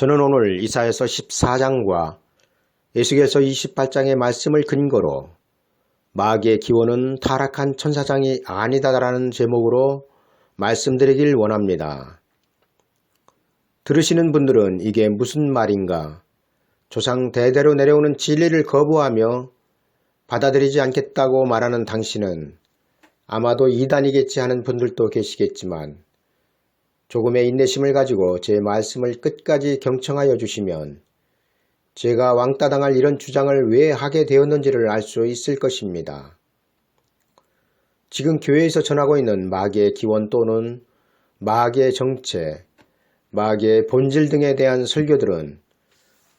저는 오늘 이사야서 14장과 에스겔서 28장의 말씀을 근거로 마귀의 기원은 타락한 천사장이 아니다라는 제목으로 말씀드리길 원합니다. 들으시는 분들은 이게 무슨 말인가? 조상 대대로 내려오는 진리를 거부하며 받아들이지 않겠다고 말하는 당신은 아마도 이단이겠지 하는 분들도 계시겠지만 조금의 인내심을 가지고 제 말씀을 끝까지 경청하여 주시면 제가 왕따 당할 이런 주장을 왜 하게 되었는지를 알 수 있을 것입니다. 지금 교회에서 전하고 있는 마귀의 기원 또는 마귀의 정체, 마귀의 본질 등에 대한 설교들은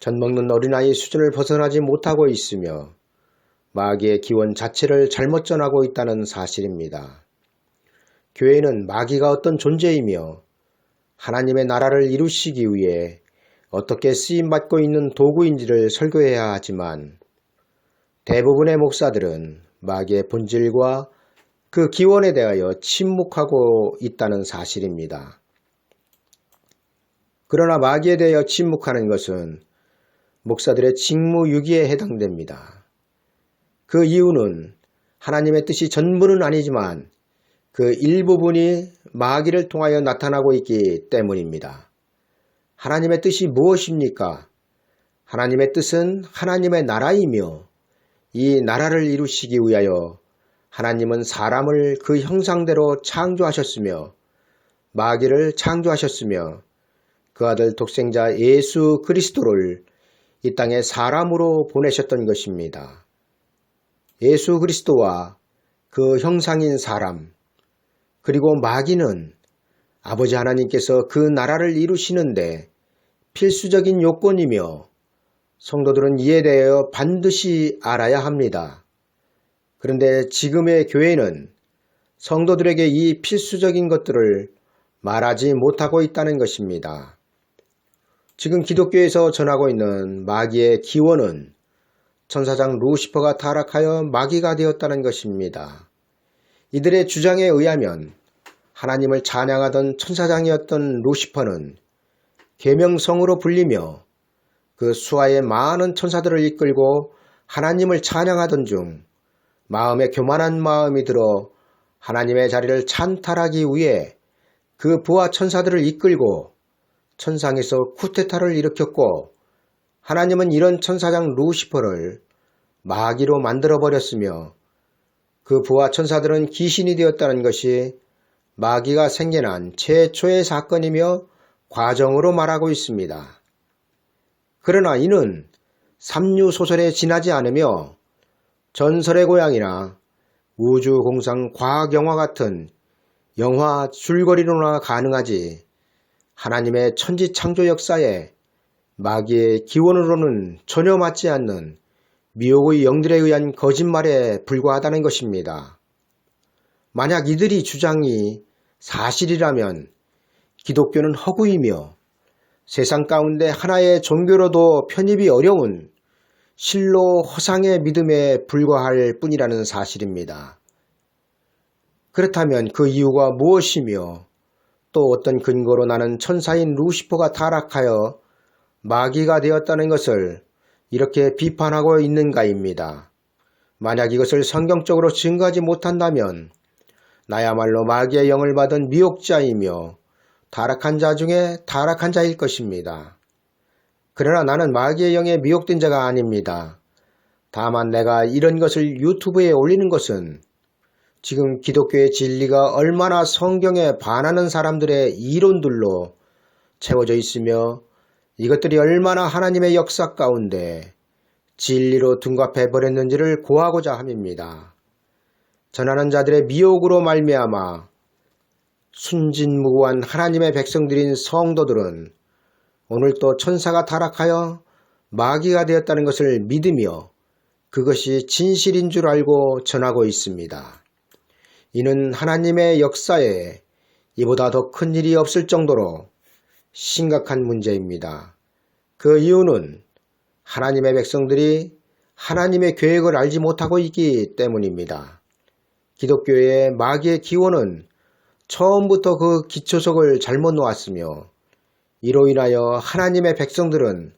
젖먹는 어린아이 수준을 벗어나지 못하고 있으며 마귀의 기원 자체를 잘못 전하고 있다는 사실입니다. 교회는 마귀가 어떤 존재이며 하나님의 나라를 이루시기 위해 어떻게 쓰임받고 있는 도구인지를 설교해야 하지만 대부분의 목사들은 마귀의 본질과 그 기원에 대하여 침묵하고 있다는 사실입니다. 그러나 마귀에 대하여 침묵하는 것은 목사들의 직무유기에 해당됩니다. 그 이유는 하나님의 뜻이 전부는 아니지만 그 일부분이 마귀를 통하여 나타나고 있기 때문입니다. 하나님의 뜻이 무엇입니까? 하나님의 뜻은 하나님의 나라이며 이 나라를 이루시기 위하여 하나님은 사람을 그 형상대로 창조하셨으며 마귀를 창조하셨으며 그 아들 독생자 예수 그리스도를 이 땅에 사람으로 보내셨던 것입니다. 예수 그리스도와 그 형상인 사람 그리고 마귀는 아버지 하나님께서 그 나라를 이루시는데 필수적인 요건이며 성도들은 이에 대하여 반드시 알아야 합니다. 그런데 지금의 교회는 성도들에게 이 필수적인 것들을 말하지 못하고 있다는 것입니다. 지금 기독교에서 전하고 있는 마귀의 기원은 천사장 루시퍼가 타락하여 마귀가 되었다는 것입니다. 이들의 주장에 의하면 하나님을 찬양하던 천사장이었던 루시퍼는 계명성으로 불리며 그 수하의 많은 천사들을 이끌고 하나님을 찬양하던 중 마음에 교만한 마음이 들어 하나님의 자리를 찬탈하기 위해 그 부하 천사들을 이끌고 천상에서 쿠데타를 일으켰고 하나님은 이런 천사장 루시퍼를 마귀로 만들어버렸으며 그 부하 천사들은 귀신이 되었다는 것이 마귀가 생겨난 최초의 사건이며 과정으로 말하고 있습니다. 그러나 이는 삼류소설에 지나지 않으며 전설의 고향이나 우주공상 과학영화 같은 영화 줄거리로나 가능하지 하나님의 천지창조 역사에 마귀의 기원으로는 전혀 맞지 않는 미혹의 영들에 의한 거짓말에 불과하다는 것입니다. 만약 이들이 주장이 사실이라면 기독교는 허구이며 세상 가운데 하나의 종교로도 편입이 어려운 실로 허상의 믿음에 불과할 뿐이라는 사실입니다. 그렇다면 그 이유가 무엇이며 또 어떤 근거로 나는 천사인 루시퍼가 타락하여 마귀가 되었다는 것을 이렇게 비판하고 있는가입니다. 만약 이것을 성경적으로 증거하지 못한다면 나야말로 마귀의 영을 받은 미혹자이며 타락한 자 중에 타락한 자일 것입니다. 그러나 나는 마귀의 영에 미혹된 자가 아닙니다. 다만 내가 이런 것을 유튜브에 올리는 것은 지금 기독교의 진리가 얼마나 성경에 반하는 사람들의 이론들로 채워져 있으며 이것들이 얼마나 하나님의 역사 가운데 진리로 둔갑해버렸는지를 고하고자 함입니다. 전하는 자들의 미혹으로 말미암아 순진무구한 하나님의 백성들인 성도들은 오늘 또 천사가 타락하여 마귀가 되었다는 것을 믿으며 그것이 진실인 줄 알고 전하고 있습니다. 이는 하나님의 역사에 이보다 더 큰 일이 없을 정도로 심각한 문제입니다. 그 이유는 하나님의 백성들이 하나님의 계획을 알지 못하고 있기 때문입니다. 기독교의 마귀의 기원은 처음부터 그 기초석을 잘못 놓았으며 이로 인하여 하나님의 백성들은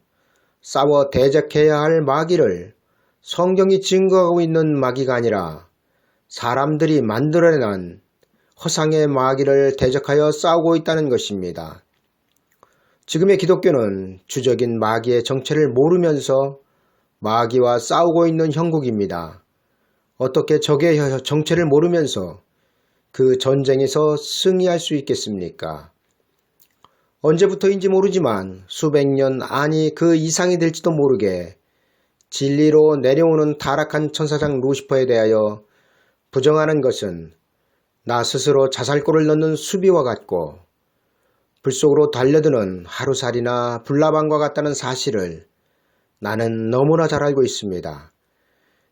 싸워 대적해야 할 마귀를 성경이 증거하고 있는 마귀가 아니라 사람들이 만들어낸 허상의 마귀를 대적하여 싸우고 있다는 것입니다. 지금의 기독교는 주적인 마귀의 정체를 모르면서 마귀와 싸우고 있는 형국입니다. 어떻게 적의 정체를 모르면서 그 전쟁에서 승리할 수 있겠습니까? 언제부터인지 모르지만 수백 년 아니 그 이상이 될지도 모르게 진리로 내려오는 타락한 천사장 루시퍼에 대하여 부정하는 것은 나 스스로 자살골을 넣는 수비와 같고 불 속으로 달려드는 하루살이나 불나방과 같다는 사실을 나는 너무나 잘 알고 있습니다.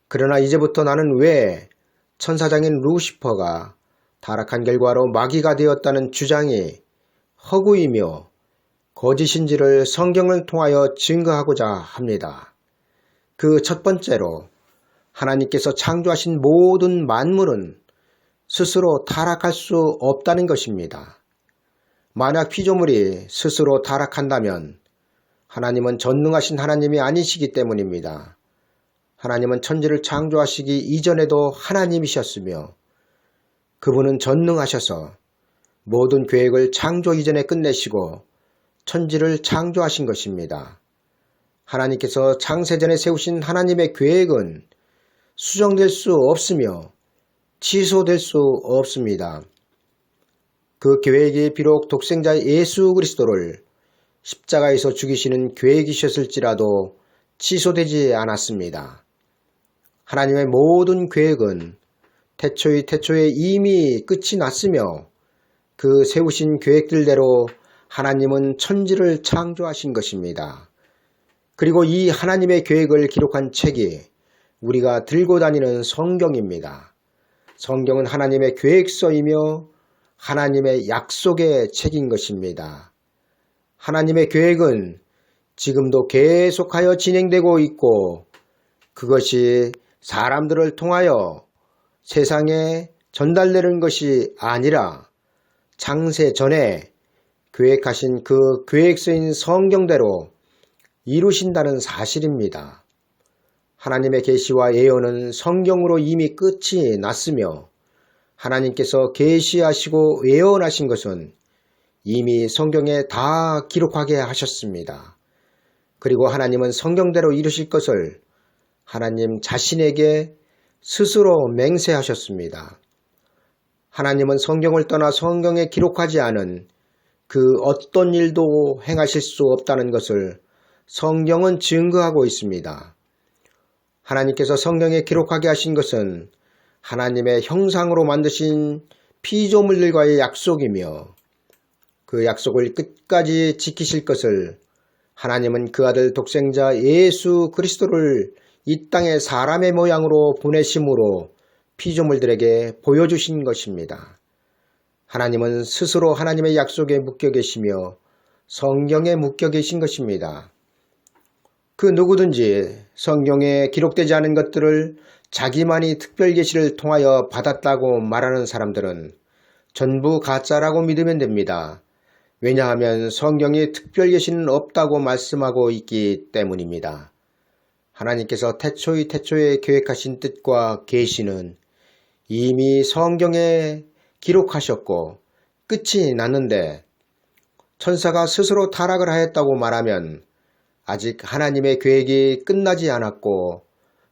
그러나 이제부터 나는 왜 천사장인 루시퍼가 타락한 결과로 마귀가 되었다는 주장이 허구이며 거짓인지를 성경을 통하여 증거하고자 합니다. 그 첫 번째로 하나님께서 창조하신 모든 만물은 스스로 타락할 수 없다는 것입니다. 만약 피조물이 스스로 타락한다면 하나님은 전능하신 하나님이 아니시기 때문입니다. 하나님은 천지를 창조하시기 이전에도 하나님이셨으며 그분은 전능하셔서 모든 계획을 창조 이전에 끝내시고 천지를 창조하신 것입니다. 하나님께서 창세전에 세우신 하나님의 계획은 수정될 수 없으며 취소될 수 없습니다. 그 계획이 비록 독생자 예수 그리스도를 십자가에서 죽이시는 계획이셨을지라도 취소되지 않았습니다. 하나님의 모든 계획은 태초에 이미 끝이 났으며 그 세우신 계획들대로 하나님은 천지를 창조하신 것입니다. 그리고 이 하나님의 계획을 기록한 책이 우리가 들고 다니는 성경입니다. 성경은 하나님의 계획서이며 하나님의 약속의 책인 것입니다. 하나님의 계획은 지금도 계속하여 진행되고 있고 그것이 사람들을 통하여 세상에 전달되는 것이 아니라 창세 전에 계획하신 그 계획서인 성경대로 이루신다는 사실입니다. 하나님의 계시와 예언은 성경으로 이미 끝이 났으며 하나님께서 계시하시고 예언하신 것은 이미 성경에 다 기록하게 하셨습니다. 그리고 하나님은 성경대로 이루실 것을 하나님 자신에게 스스로 맹세하셨습니다. 하나님은 성경을 떠나 성경에 기록하지 않은 그 어떤 일도 행하실 수 없다는 것을 성경은 증거하고 있습니다. 하나님께서 성경에 기록하게 하신 것은 하나님의 형상으로 만드신 피조물들과의 약속이며 그 약속을 끝까지 지키실 것을 하나님은 그 아들 독생자 예수 그리스도를 이 땅에 사람의 모양으로 보내심으로 피조물들에게 보여주신 것입니다. 하나님은 스스로 하나님의 약속에 묶여 계시며 성경에 묶여 계신 것입니다. 그 누구든지 성경에 기록되지 않은 것들을 자기만이 특별 계시를 통하여 받았다고 말하는 사람들은 전부 가짜라고 믿으면 됩니다. 왜냐하면 성경에 특별 계시는 없다고 말씀하고 있기 때문입니다. 하나님께서 태초에 계획하신 뜻과 계시는 이미 성경에 기록하셨고 끝이 났는데 천사가 스스로 타락을 하였다고 말하면 아직 하나님의 계획이 끝나지 않았고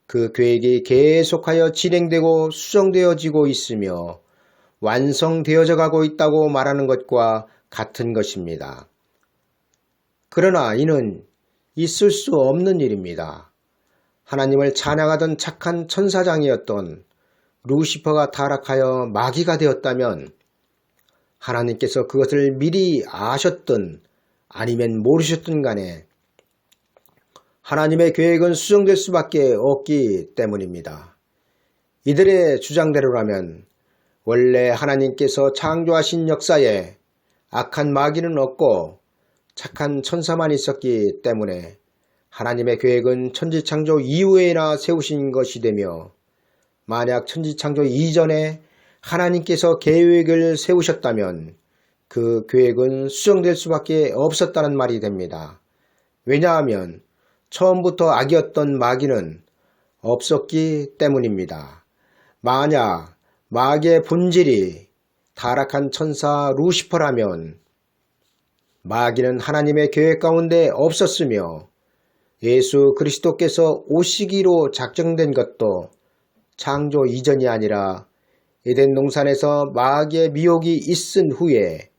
그 계획이 계속하여 진행되고 수정되어지고 있으며 완성되어져 가고 있다고 말하는 것과 같은 것입니다. 그러나 이는 있을 수 없는 일입니다. 하나님을 찬양하던 착한 천사장이었던 루시퍼가 타락하여 마귀가 되었다면 하나님께서 그것을 미리 아셨든 아니면 모르셨든 간에 하나님의 계획은 수정될 수밖에 없기 때문입니다. 이들의 주장대로라면 원래 하나님께서 창조하신 역사에 악한 마귀는 없고 착한 천사만 있었기 때문에 하나님의 계획은 천지창조 이후에나 세우신 것이 되며 만약 천지창조 이전에 하나님께서 계획을 세우셨다면 그 계획은 수정될 수밖에 없었다는 말이 됩니다. 왜냐하면 처음부터 악이었던 마귀는 없었기 때문입니다. 만약 마귀의 본질이 타락한 천사 루시퍼라면 마귀는 하나님의 계획 가운데 없었으며 예수 그리스도께서 오시기로 작정된 것도 창조 이전이 아니라 에덴 동산에서 마귀의 미혹이 있은 후에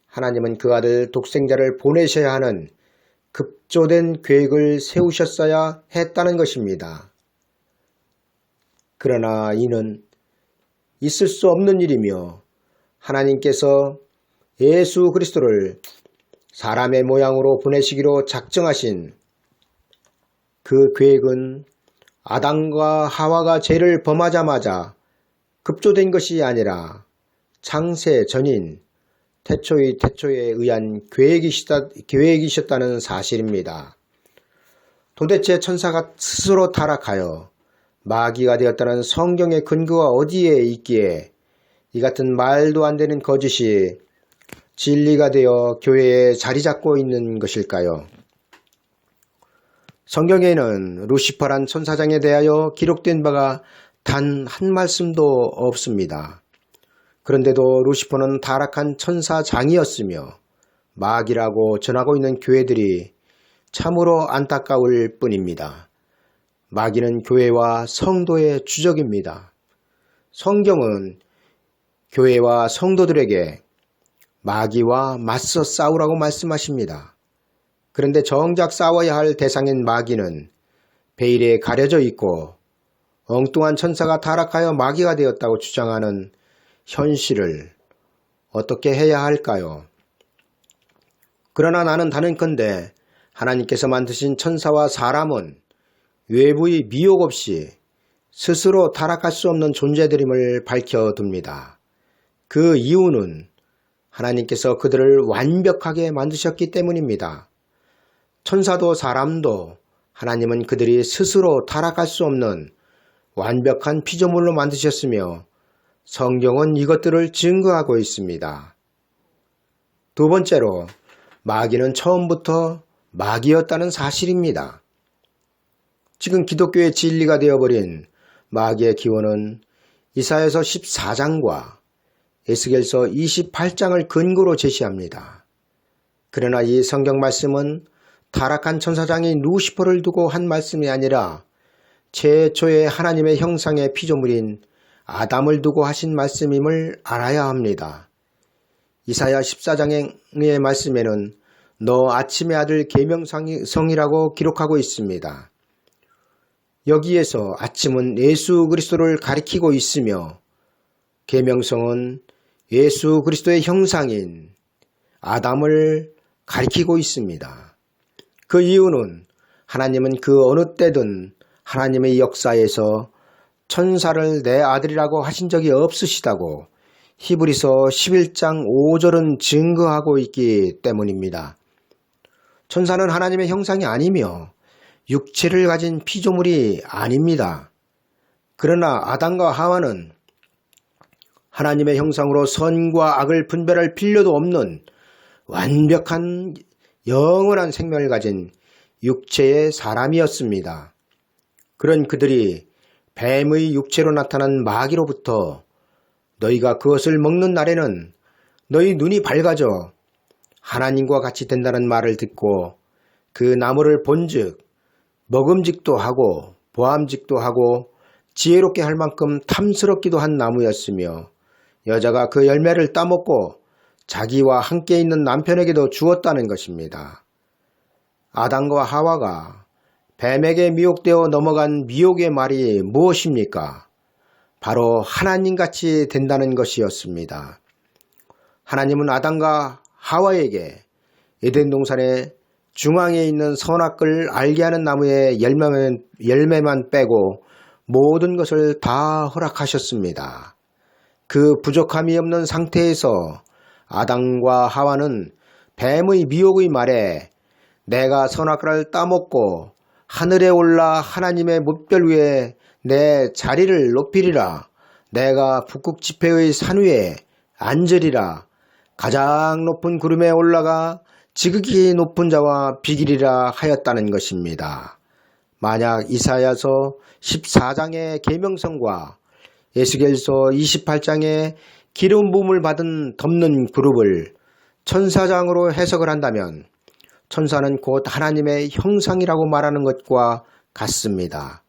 하나님은 그 아들 독생자를 보내셔야 하는 급조된 계획을 세우셨어야 했다는 것입니다. 그러나 이는 있을 수 없는 일이며 하나님께서 예수 그리스도를 사람의 모양으로 보내시기로 작정하신 그 계획은 아담과 하와가 죄를 범하자마자 급조된 것이 아니라 창세 전인 태초의 태초에 의한 계획이셨다는 사실입니다. 도대체 천사가 스스로 타락하여 마귀가 되었다는 성경의 근거가 어디에 있기에 이 같은 말도 안 되는 거짓이 진리가 되어 교회에 자리 잡고 있는 것일까요? 성경에는 루시퍼란 천사장에 대하여 기록된 바가 단 한 말씀도 없습니다. 그런데도 루시퍼는 타락한 천사장이었으며 마귀라고 전하고 있는 교회들이 참으로 안타까울 뿐입니다. 마귀는 교회와 성도의 주적입니다. 성경은 교회와 성도들에게 마귀와 맞서 싸우라고 말씀하십니다. 그런데 정작 싸워야 할 대상인 마귀는 베일에 가려져 있고 엉뚱한 천사가 타락하여 마귀가 되었다고 주장하는 현실을 어떻게 해야 할까요? 그러나 나는 단언컨대 하나님께서 만드신 천사와 사람은 외부의 미혹 없이 스스로 타락할 수 없는 존재들임을 밝혀둡니다. 그 이유는 하나님께서 그들을 완벽하게 만드셨기 때문입니다. 천사도 사람도 하나님은 그들이 스스로 타락할 수 없는 완벽한 피조물로 만드셨으며 성경은 이것들을 증거하고 있습니다. 두 번째로 마귀는 처음부터 마귀였다는 사실입니다. 지금 기독교의 진리가 되어버린 마귀의 기원은 이사야서 14장과 에스겔서 28장을 근거로 제시합니다. 그러나 이 성경 말씀은 타락한 천사장인 루시퍼를 두고 한 말씀이 아니라 최초의 하나님의 형상의 피조물인 아담을 두고 하신 말씀임을 알아야 합니다. 이사야 14장의 말씀에는 너 아침의 아들 계명성이라고 기록하고 있습니다. 여기에서 아침은 예수 그리스도를 가리키고 있으며 계명성은 예수 그리스도의 형상인 아담을 가리키고 있습니다. 그 이유는 하나님은 그 어느 때든 하나님의 역사에서 천사를 내 아들이라고 하신 적이 없으시다고 히브리서 11장 5절은 증거하고 있기 때문입니다. 천사는 하나님의 형상이 아니며 육체를 가진 피조물이 아닙니다. 그러나 아담과 하와는 하나님의 형상으로 선과 악을 분별할 필요도 없는 완벽한 영원한 생명을 가진 육체의 사람이었습니다. 그런 그들이 뱀의 육체로 나타난 마귀로부터 너희가 그것을 먹는 날에는 너희 눈이 밝아져 하나님과 같이 된다는 말을 듣고 그 나무를 본즉 먹음직도 하고 보암직도 하고 지혜롭게 할 만큼 탐스럽기도 한 나무였으며 여자가 그 열매를 따먹고 자기와 함께 있는 남편에게도 주었다는 것입니다. 아담과 하와가 뱀에게 미혹되어 넘어간 미혹의 말이 무엇입니까? 바로 하나님같이 된다는 것이었습니다. 하나님은 아담과 하와에게 에덴 동산의 중앙에 있는 선악을 알게 하는 나무의 열매만 빼고 모든 것을 다 허락하셨습니다. 그 부족함이 없는 상태에서 아담과 하와는 뱀의 미혹의 말에 내가 선악과를 따먹고 하늘에 올라 하나님의 뭇별 위에 내 자리를 높이리라. 내가 북극 지폐의 산 위에 앉으리라. 가장 높은 구름에 올라가 지극히 높은 자와 비기리라 하였다는 것입니다. 만약 이사야서 14장의 계명성과 에스겔서 28장의 기름 부음을 받은 덮는 그룹을 천사장으로 해석을 한다면 천사는 곧 하나님의 형상이라고 말하는 것과 같습니다.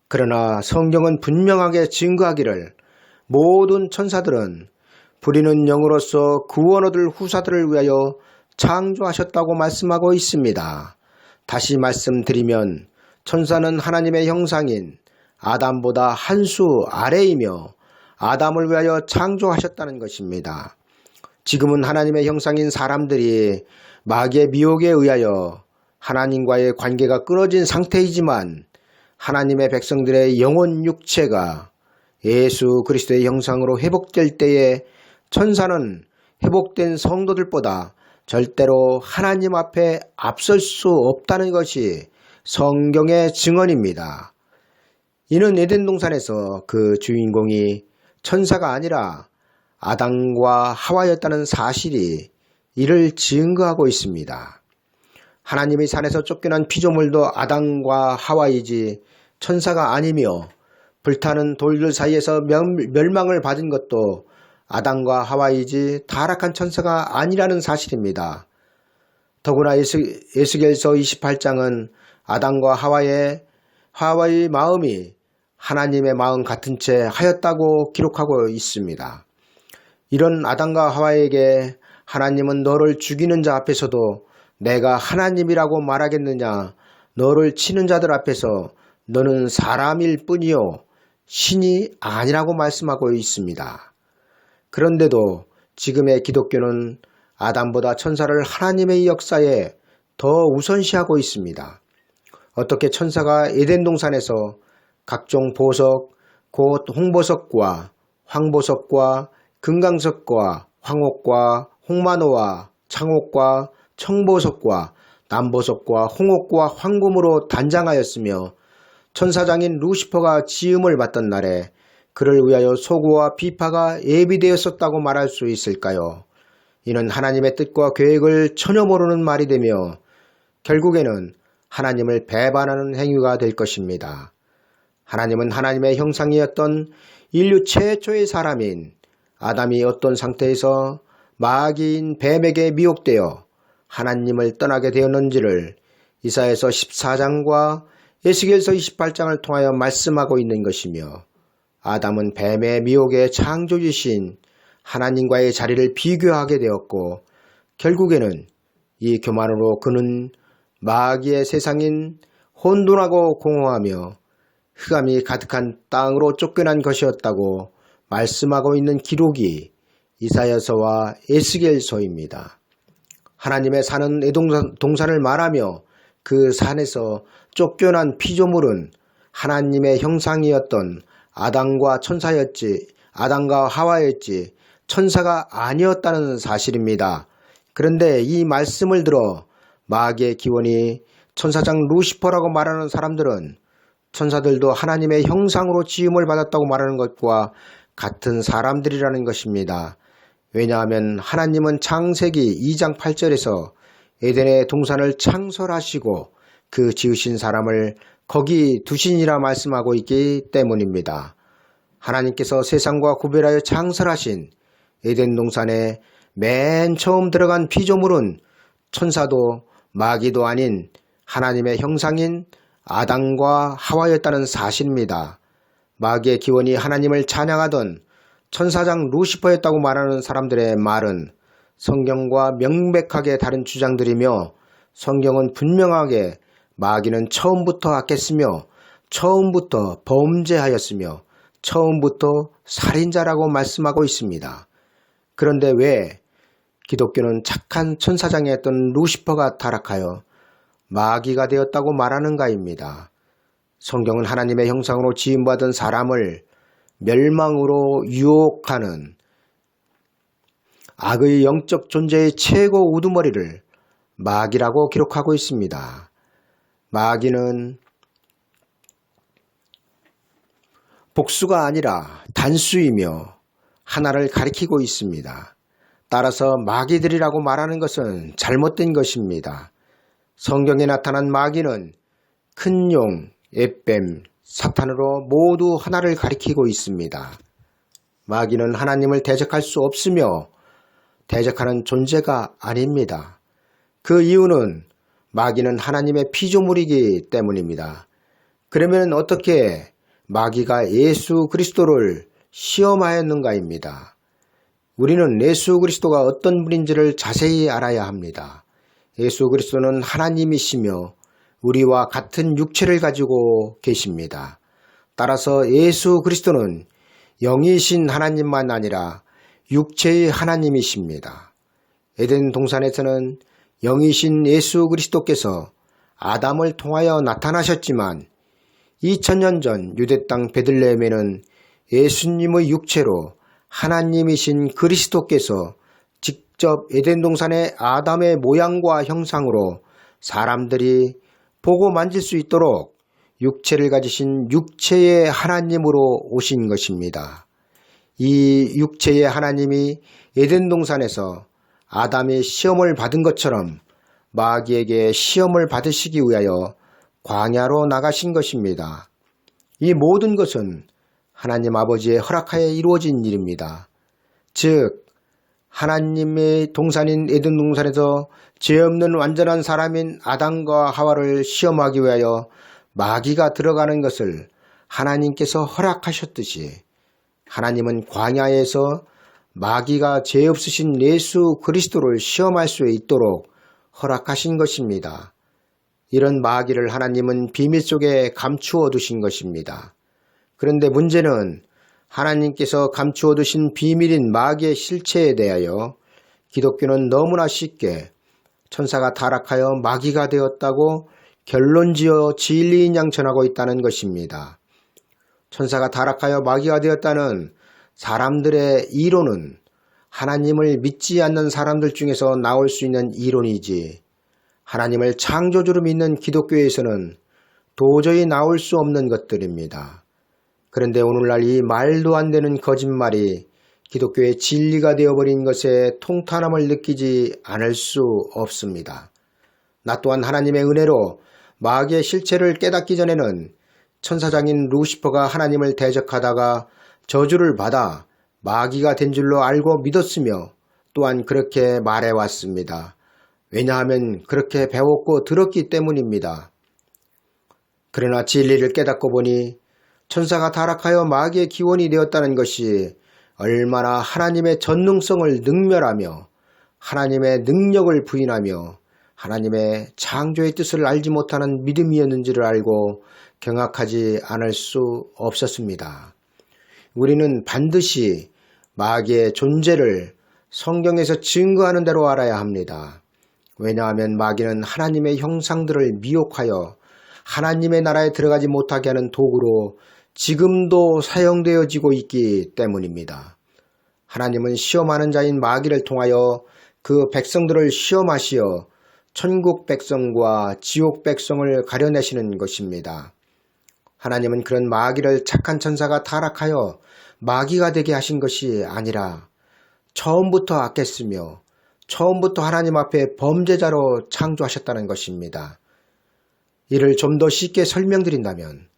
그러나 성경은 분명하게 증거하기를 모든 천사들은 부리는 영으로서 구원 얻을 후사들을 위하여 창조하셨다고 말씀하고 있습니다. 다시 말씀드리면 천사는 하나님의 형상인 아담보다 한 수 아래이며 아담을 위하여 창조하셨다는 것입니다. 지금은 하나님의 형상인 사람들이 마귀의 미혹에 의하여 하나님과의 관계가 끊어진 상태이지만 하나님의 백성들의 영혼 육체가 예수 그리스도의 형상으로 회복될 때에 천사는 회복된 성도들보다 절대로 하나님 앞에 앞설 수 없다는 것이 성경의 증언입니다. 이는 에덴 동산에서 그 주인공이 천사가 아니라 아담과 하와였다는 사실이 이를 증거하고 있습니다. 하나님의 산에서 쫓겨난 피조물도 아담과 하와이지 천사가 아니며 불타는 돌들 사이에서 멸망을 받은 것도 아담과 하와이지 타락한 천사가 아니라는 사실입니다. 더구나 에스겔서 28장은 아담과 하와의 마음이 하나님의 마음 같은 채 하였다고 기록하고 있습니다. 이런 아담과 하와에게 하나님은 너를 죽이는 자 앞에서도 내가 하나님이라고 말하겠느냐, 너를 치는 자들 앞에서 너는 사람일 뿐이요 신이 아니라고 말씀하고 있습니다. 그런데도 지금의 기독교는 아담보다 천사를 하나님의 역사에 더 우선시하고 있습니다. 어떻게 천사가 에덴 동산에서 각종 보석, 곧 홍보석과 황보석과 금강석과 황옥과 홍만호와 창옥과 청보석과 남보석과 홍옥과 황금으로 단장하였으며 천사장인 루시퍼가 지음을 받던 날에 그를 위하여 소고와 비파가 예비되었었다고 말할 수 있을까요? 이는 하나님의 뜻과 계획을 전혀 모르는 말이 되며 결국에는 하나님을 배반하는 행위가 될 것입니다. 하나님은 하나님의 형상이었던 인류 최초의 사람인 아담이 어떤 상태에서 마귀인 뱀에게 미혹되어 하나님을 떠나게 되었는지를 이사야서 14장과 에스겔서 28장을 통하여 말씀하고 있는 것이며 아담은 뱀의 미혹의 창조주신 하나님과의 자리를 비교하게 되었고 결국에는 이 교만으로 그는 마귀의 세상인 혼돈하고 공허하며 흑암이 가득한 땅으로 쫓겨난 것이었다고 말씀하고 있는 기록이 이사야서와 에스겔서입니다. 하나님의 산은 동산을 말하며 그 산에서 쫓겨난 피조물은 하나님의 형상이었던 아담과 하와였지 천사가 아니었다는 사실입니다. 그런데 이 말씀을 들어 마귀의 기원이 천사장 루시퍼라고 말하는 사람들은 천사들도 하나님의 형상으로 지음을 받았다고 말하는 것과 같은 사람들이라는 것입니다. 왜냐하면 하나님은 창세기 2장 8절에서 에덴의 동산을 창설하시고 그 지으신 사람을 거기 두신이라 말씀하고 있기 때문입니다. 하나님께서 세상과 구별하여 창설하신 에덴 동산에 맨 처음 들어간 피조물은 천사도 마귀도 아닌 하나님의 형상인 아담과 하와였다는 사실입니다. 마귀의 기원이 하나님을 찬양하던 천사장 루시퍼였다고 말하는 사람들의 말은 성경과 명백하게 다른 주장들이며 성경은 분명하게 마귀는 처음부터 악했으며 처음부터 범죄하였으며 처음부터 살인자라고 말씀하고 있습니다. 그런데 왜 기독교는 착한 천사장이었던 루시퍼가 타락하여 마귀가 되었다고 말하는가입니다. 성경은 하나님의 형상으로 지음받은 사람을 멸망으로 유혹하는 악의 영적 존재의 최고 우두머리를 마귀라고 기록하고 있습니다. 마귀는 복수가 아니라 단수이며 하나를 가리키고 있습니다. 따라서 마귀들이라고 말하는 것은 잘못된 것입니다. 성경에 나타난 마귀는 큰 용, 옅뱀, 사탄으로 모두 하나를 가리키고 있습니다. 마귀는 하나님을 대적할 수 없으며 대적하는 존재가 아닙니다. 그 이유는 마귀는 하나님의 피조물이기 때문입니다. 그러면 어떻게 마귀가 예수 그리스도를 시험하였는가입니다. 우리는 예수 그리스도가 어떤 분인지를 자세히 알아야 합니다. 예수 그리스도는 하나님이시며 우리와 같은 육체를 가지고 계십니다. 따라서 예수 그리스도는 영이신 하나님만 아니라 육체의 하나님이십니다. 에덴 동산에서는 영이신 예수 그리스도께서 아담을 통하여 나타나셨지만 2000년 전 유대 땅 베들레헴에는 예수님의 육체로 하나님이신 그리스도께서 직접 에덴 동산의 아담의 모양과 형상으로 사람들이 보고 만질 수 있도록 육체를 가지신 육체의 하나님으로 오신 것입니다. 이 육체의 하나님이 에덴 동산에서 아담이 시험을 받은 것처럼 마귀에게 시험을 받으시기 위하여 광야로 나가신 것입니다. 이 모든 것은 하나님 아버지의 허락하에 이루어진 일입니다. 즉 하나님의 동산인 에덴 동산에서 죄 없는 완전한 사람인 아담과 하와를 시험하기 위하여 마귀가 들어가는 것을 하나님께서 허락하셨듯이 하나님은 광야에서 마귀가 죄 없으신 예수 그리스도를 시험할 수 있도록 허락하신 것입니다. 이런 마귀를 하나님은 비밀 속에 감추어 두신 것입니다. 그런데 문제는 하나님께서 감추어 두신 비밀인 마귀의 실체에 대하여 기독교는 너무나 쉽게 천사가 타락하여 마귀가 되었다고 결론지어 진리인 양 전하고 있다는 것입니다. 천사가 타락하여 마귀가 되었다는 사람들의 이론은 하나님을 믿지 않는 사람들 중에서 나올 수 있는 이론이지 하나님을 창조주로 믿는 기독교에서는 도저히 나올 수 없는 것들입니다. 그런데 오늘날 이 말도 안 되는 거짓말이 기독교의 진리가 되어버린 것에 통탄함을 느끼지 않을 수 없습니다. 나 또한 하나님의 은혜로 마귀의 실체를 깨닫기 전에는 천사장인 루시퍼가 하나님을 대적하다가 저주를 받아 마귀가 된 줄로 알고 믿었으며 또한 그렇게 말해왔습니다. 왜냐하면 그렇게 배웠고 들었기 때문입니다. 그러나 진리를 깨닫고 보니 천사가 타락하여 마귀의 기원이 되었다는 것이 얼마나 하나님의 전능성을 능멸하며 하나님의 능력을 부인하며 하나님의 창조의 뜻을 알지 못하는 믿음이었는지를 알고 경악하지 않을 수 없었습니다. 우리는 반드시 마귀의 존재를 성경에서 증거하는 대로 알아야 합니다. 왜냐하면 마귀는 하나님의 형상들을 미혹하여 하나님의 나라에 들어가지 못하게 하는 도구로 지금도 사용되어지고 있기 때문입니다. 하나님은 시험하는 자인 마귀를 통하여 그 백성들을 시험하시어 천국 백성과 지옥 백성을 가려내시는 것입니다. 하나님은 그런 마귀를 착한 천사가 타락하여 마귀가 되게 하신 것이 아니라 처음부터 악했으며 처음부터 하나님 앞에 범죄자로 창조하셨다는 것입니다. 이를 좀 더 쉽게 설명드린다면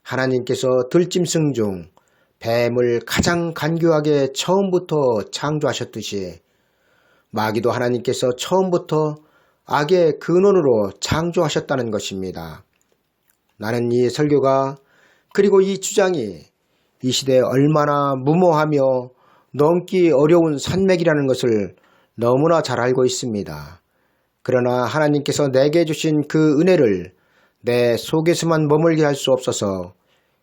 하나님께서 들짐승 중 뱀을 가장 간교하게 처음부터 창조하셨듯이 마귀도 하나님께서 처음부터 악의 근원으로 창조하셨다는 것입니다. 나는 이 설교가 그리고 이 주장이 이 시대에 얼마나 무모하며 넘기 어려운 산맥이라는 것을 너무나 잘 알고 있습니다. 그러나 하나님께서 내게 주신 그 은혜를 내 속에서만 머물게 할 수 없어서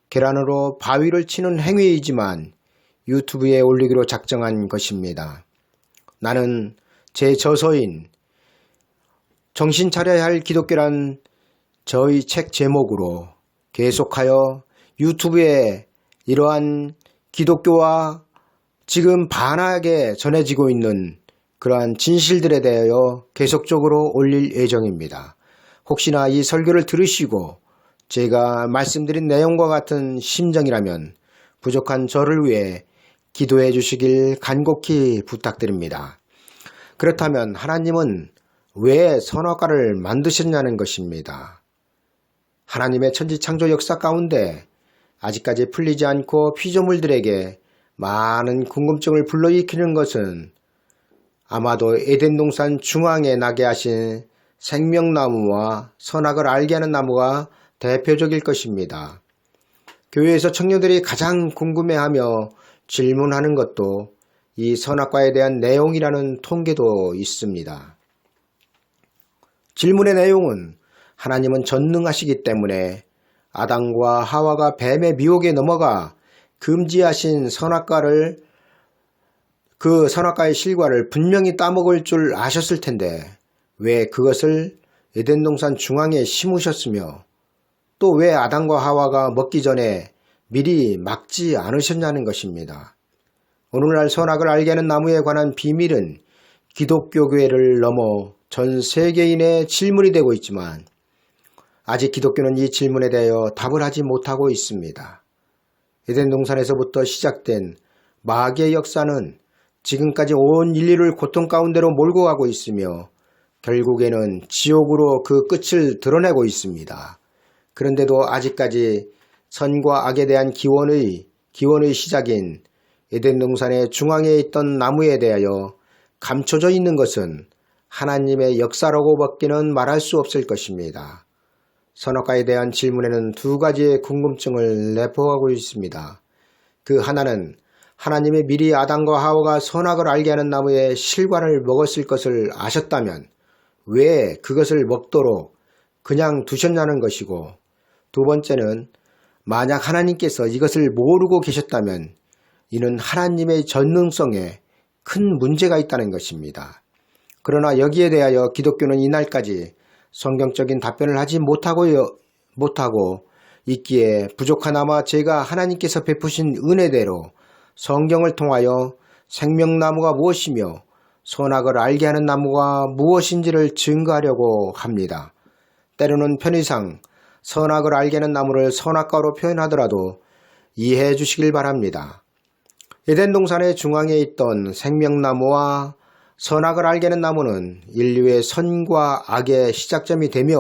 계란으로 바위를 치는 행위이지만 유튜브에 올리기로 작정한 것입니다. 나는 제 저서인 정신 차려야 할 기독교란 저의 책 제목으로 계속하여 유튜브에 이러한 기독교와 지금 반하게 전해지고 있는 그러한 진실들에 대하여 계속적으로 올릴 예정입니다. 혹시나 이 설교를 들으시고 제가 말씀드린 내용과 같은 심정이라면 부족한 저를 위해 기도해 주시길 간곡히 부탁드립니다. 그렇다면 하나님은 왜 선악과를 만드셨냐는 것입니다. 하나님의 천지창조 역사 가운데 아직까지 풀리지 않고 피조물들에게 많은 궁금증을 불러일으키는 것은 아마도 에덴 동산 중앙에 나게 하신 생명나무와 선악을 알게 하는 나무가 대표적일 것입니다. 교회에서 청년들이 가장 궁금해하며 질문하는 것도 이 선악과에 대한 내용이라는 통계도 있습니다. 질문의 내용은 하나님은 전능하시기 때문에 아담과 하와가 뱀의 미혹에 넘어가 금지하신 선악과의 실과를 분명히 따먹을 줄 아셨을 텐데 왜 그것을 에덴 동산 중앙에 심으셨으며 또 왜 아담과 하와가 먹기 전에 미리 막지 않으셨냐는 것입니다. 오늘날 선악을 알게 하는 나무에 관한 비밀은 기독교계를 넘어 전 세계인의 질문이 되고 있지만 아직 기독교는 이 질문에 대하여 답을 하지 못하고 있습니다. 에덴 동산에서부터 시작된 마귀의 역사는 지금까지 온 인류를 고통 가운데로 몰고 가고 있으며 결국에는 지옥으로 그 끝을 드러내고 있습니다. 그런데도 아직까지 선과 악에 대한 기원의 시작인 에덴 동산의 중앙에 있던 나무에 대하여 감춰져 있는 것은 하나님의 역사라고밖에는 말할 수 없을 것입니다. 선악과에 대한 질문에는 두 가지의 궁금증을 내포하고 있습니다. 그 하나는 하나님이 미리 아담과 하와가 선악을 알게 하는 나무의 실과를 먹었을 것을 아셨다면 왜 그것을 먹도록 그냥 두셨냐는 것이고, 두 번째는 만약 하나님께서 이것을 모르고 계셨다면 이는 하나님의 전능성에 큰 문제가 있다는 것입니다. 그러나 여기에 대하여 기독교는 이날까지 성경적인 답변을 하지 못하고 있기에 부족하나마 제가 하나님께서 베푸신 은혜대로 성경을 통하여 생명나무가 무엇이며 선악을 알게 하는 나무가 무엇인지를 증거하려고 합니다. 때로는 편의상 선악을 알게 하는 나무를 선악과로 표현하더라도 이해해 주시길 바랍니다. 에덴 동산의 중앙에 있던 생명나무와 선악을 알게 하는 나무는 인류의 선과 악의 시작점이 되며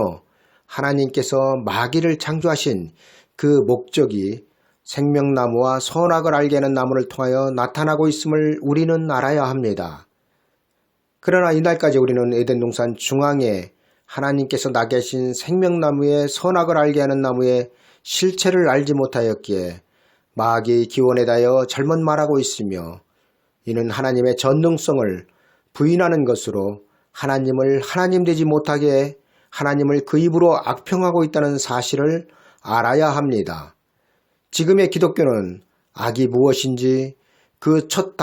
하나님께서 마귀를 창조하신 그 목적이 생명나무와 선악을 알게 하는 나무를 통하여 나타나고 있음을 우리는 알아야 합니다. 그러나 이날까지 우리는 에덴 동산 중앙에 하나님께서 나 계신 생명나무의 선악을 알게 하는 나무의 실체를 알지 못하였기에 마귀의 기원에 대하여 잘못 말하고 있으며 이는 하나님의 전능성을 부인하는 것으로 하나님을 하나님 되지 못하게 하나님을 그 입으로 악평하고 있다는 사실을 알아야 합니다. 지금의 기독교는 악이 무엇인지 그 첫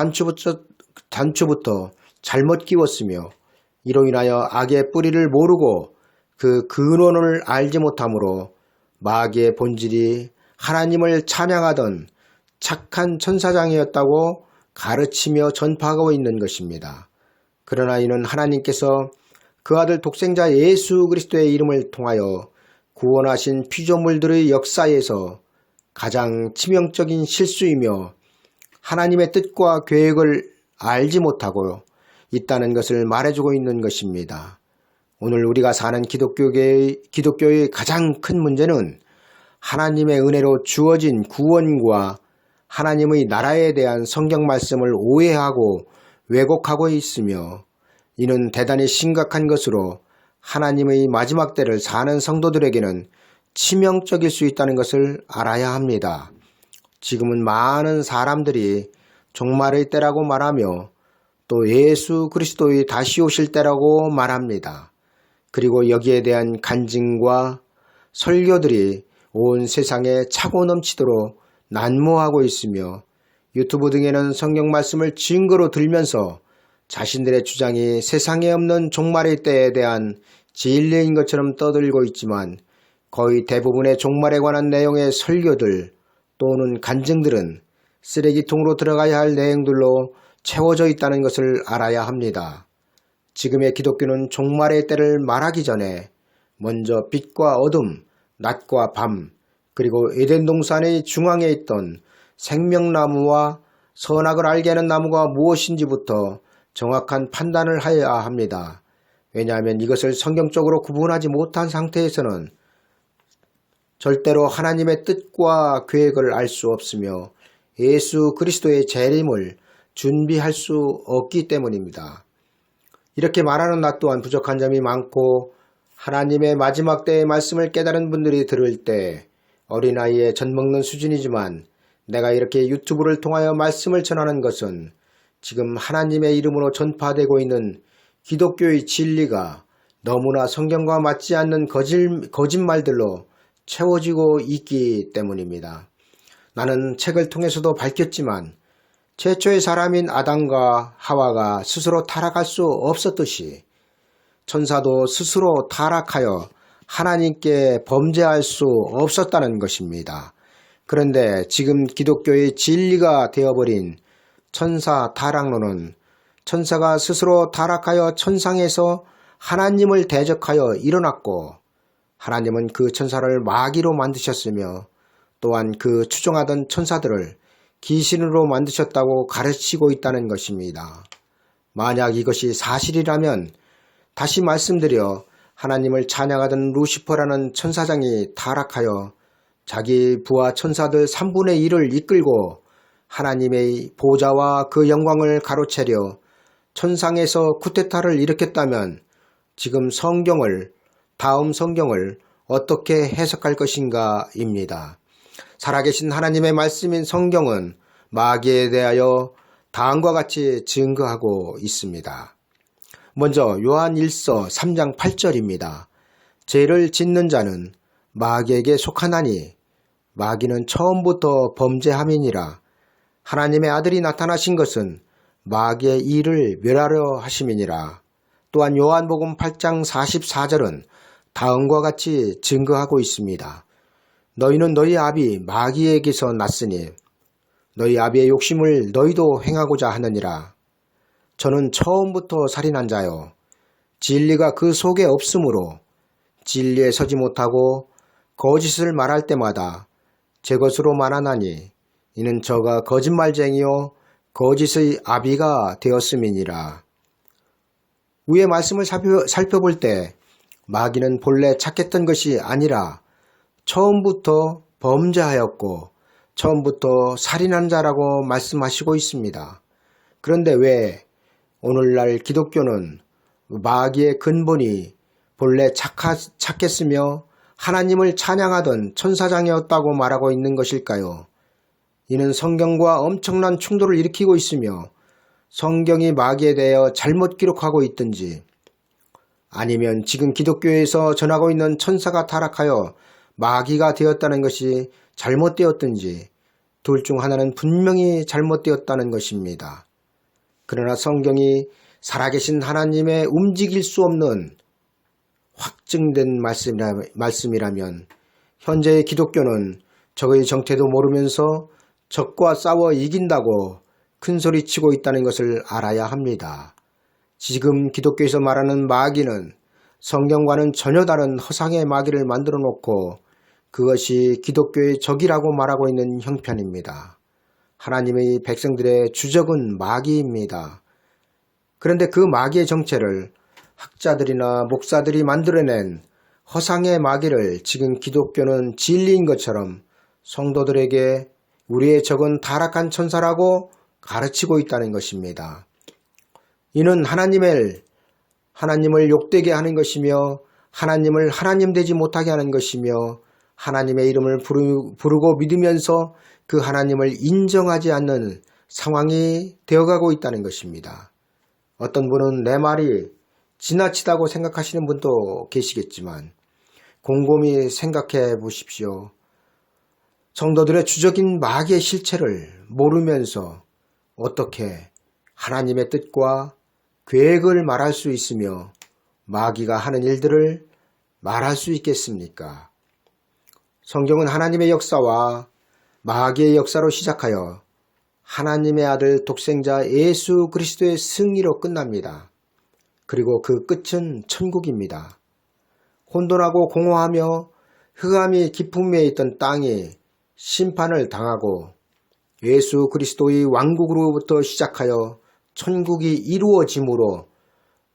단추부터 잘못 끼웠으며 이로 인하여 악의 뿌리를 모르고 그 근원을 알지 못하므로 마귀의 본질이 하나님을 찬양하던 착한 천사장이었다고 가르치며 전파하고 있는 것입니다. 그러나 이는 하나님께서 그 아들 독생자 예수 그리스도의 이름을 통하여 구원하신 피조물들의 역사에서 가장 치명적인 실수이며 하나님의 뜻과 계획을 알지 못하고 있다는 것을 말해주고 있는 것입니다. 오늘 우리가 사는 기독교의 가장 큰 문제는 하나님의 은혜로 주어진 구원과 하나님의 나라에 대한 성경 말씀을 오해하고 왜곡하고 있으며 이는 대단히 심각한 것으로 하나님의 마지막 때를 사는 성도들에게는 치명적일 수 있다는 것을 알아야 합니다. 지금은 많은 사람들이 종말의 때라고 말하며 또 예수 그리스도의 다시 오실 때라고 말합니다. 그리고 여기에 대한 간증과 설교들이 온 세상에 차고 넘치도록 난무하고 있으며 유튜브 등에는 성경 말씀을 증거로 들면서 자신들의 주장이 세상에 없는 종말의 때에 대한 진리인 것처럼 떠들고 있지만 거의 대부분의 종말에 관한 내용의 설교들 또는 간증들은 쓰레기통으로 들어가야 할 내용들로 채워져 있다는 것을 알아야 합니다. 지금의 기독교는 종말의 때를 말하기 전에 먼저 빛과 어둠, 낮과 밤, 그리고 에덴 동산의 중앙에 있던 생명나무와 선악을 알게 하는 나무가 무엇인지부터 정확한 판단을 해야 합니다. 왜냐하면 이것을 성경적으로 구분하지 못한 상태에서는 절대로 하나님의 뜻과 계획을 알 수 없으며 예수 그리스도의 재림을 준비할 수 없기 때문입니다. 이렇게 말하는 나 또한 부족한 점이 많고 하나님의 마지막 때의 말씀을 깨달은 분들이 들을 때 어린아이의 젖먹는 수준이지만 내가 이렇게 유튜브를 통하여 말씀을 전하는 것은 지금 하나님의 이름으로 전파되고 있는 기독교의 진리가 너무나 성경과 맞지 않는 거짓말들로 채워지고 있기 때문입니다. 나는 책을 통해서도 밝혔지만 최초의 사람인 아담과 하와가 스스로 타락할 수 없었듯이 천사도 스스로 타락하여 하나님께 범죄할 수 없었다는 것입니다. 그런데 지금 기독교의 진리가 되어버린 천사 타락론은 천사가 스스로 타락하여 천상에서 하나님을 대적하여 일어났고 하나님은 그 천사를 마귀로 만드셨으며 또한 그 추종하던 천사들을 귀신으로 만드셨다고 가르치고 있다는 것입니다. 만약 이것이 사실이라면 다시 말씀드려 하나님을 찬양하던 루시퍼라는 천사장이 타락하여 자기 부하 천사들 3분의 1을 이끌고 하나님의 보좌와 그 영광을 가로채려 천상에서 쿠데타를 일으켰다면 지금 다음 성경을 어떻게 해석할 것인가입니다. 살아계신 하나님의 말씀인 성경은 마귀에 대하여 다음과 같이 증거하고 있습니다. 먼저 요한 1서 3장 8절입니다. 죄를 짓는 자는 마귀에게 속하나니 마귀는 처음부터 범죄함이니라. 하나님의 아들이 나타나신 것은 마귀의 일을 멸하려 하심이니라. 또한 요한복음 8장 44절은 다음과 같이 증거하고 있습니다. 너희는 너희 아비 마귀에게서 났으니 너희 아비의 욕심을 너희도 행하고자 하느니라. 저는 처음부터 살인한 자요. 진리가 그 속에 없으므로 진리에 서지 못하고 거짓을 말할 때마다 제 것으로 말하나니 이는 저가 거짓말쟁이요 거짓의 아비가 되었음이니라. 위의 말씀을 살펴볼 때 마귀는 본래 착했던 것이 아니라 처음부터 범죄하였고 처음부터 살인한 자라고 말씀하시고 있습니다. 그런데 왜 오늘날 기독교는 마귀의 근본이 본래 착했으며 하나님을 찬양하던 천사장이었다고 말하고 있는 것일까요? 이는 성경과 엄청난 충돌을 일으키고 있으며 성경이 마귀에 대하여 잘못 기록하고 있든지 아니면 지금 기독교에서 전하고 있는 천사가 타락하여 마귀가 되었다는 것이 잘못되었든지 둘 중 하나는 분명히 잘못되었다는 것입니다. 그러나 성경이 살아계신 하나님의 움직일 수 없는 확증된 말씀이라면 현재의 기독교는 적의 정체도 모르면서 적과 싸워 이긴다고 큰소리치고 있다는 것을 알아야 합니다. 지금 기독교에서 말하는 마귀는 성경과는 전혀 다른 허상의 마귀를 만들어 놓고 그것이 기독교의 적이라고 말하고 있는 형편입니다. 하나님의 백성들의 주적은 마귀입니다. 그런데 그 마귀의 정체를 학자들이나 목사들이 만들어낸 허상의 마귀를 지금 기독교는 진리인 것처럼 성도들에게 우리의 적은 타락한 천사라고 가르치고 있다는 것입니다. 이는 하나님을 욕되게 하는 것이며 하나님을 하나님 되지 못하게 하는 것이며 하나님의 이름을 부르고 믿으면서 그 하나님을 인정하지 않는 상황이 되어가고 있다는 것입니다. 어떤 분은 내 말이 지나치다고 생각하시는 분도 계시겠지만 곰곰이 생각해 보십시오. 성도들의 주적인 마귀의 실체를 모르면서 어떻게 하나님의 뜻과 계획을 말할 수 있으며 마귀가 하는 일들을 말할 수 있겠습니까? 성경은 하나님의 역사와 마귀의 역사로 시작하여 하나님의 아들 독생자 예수 그리스도의 승리로 끝납니다. 그리고 그 끝은 천국입니다. 혼돈하고 공허하며 흑암이 깊음에 있던 땅이 심판을 당하고 예수 그리스도의 왕국으로부터 시작하여 천국이 이루어짐으로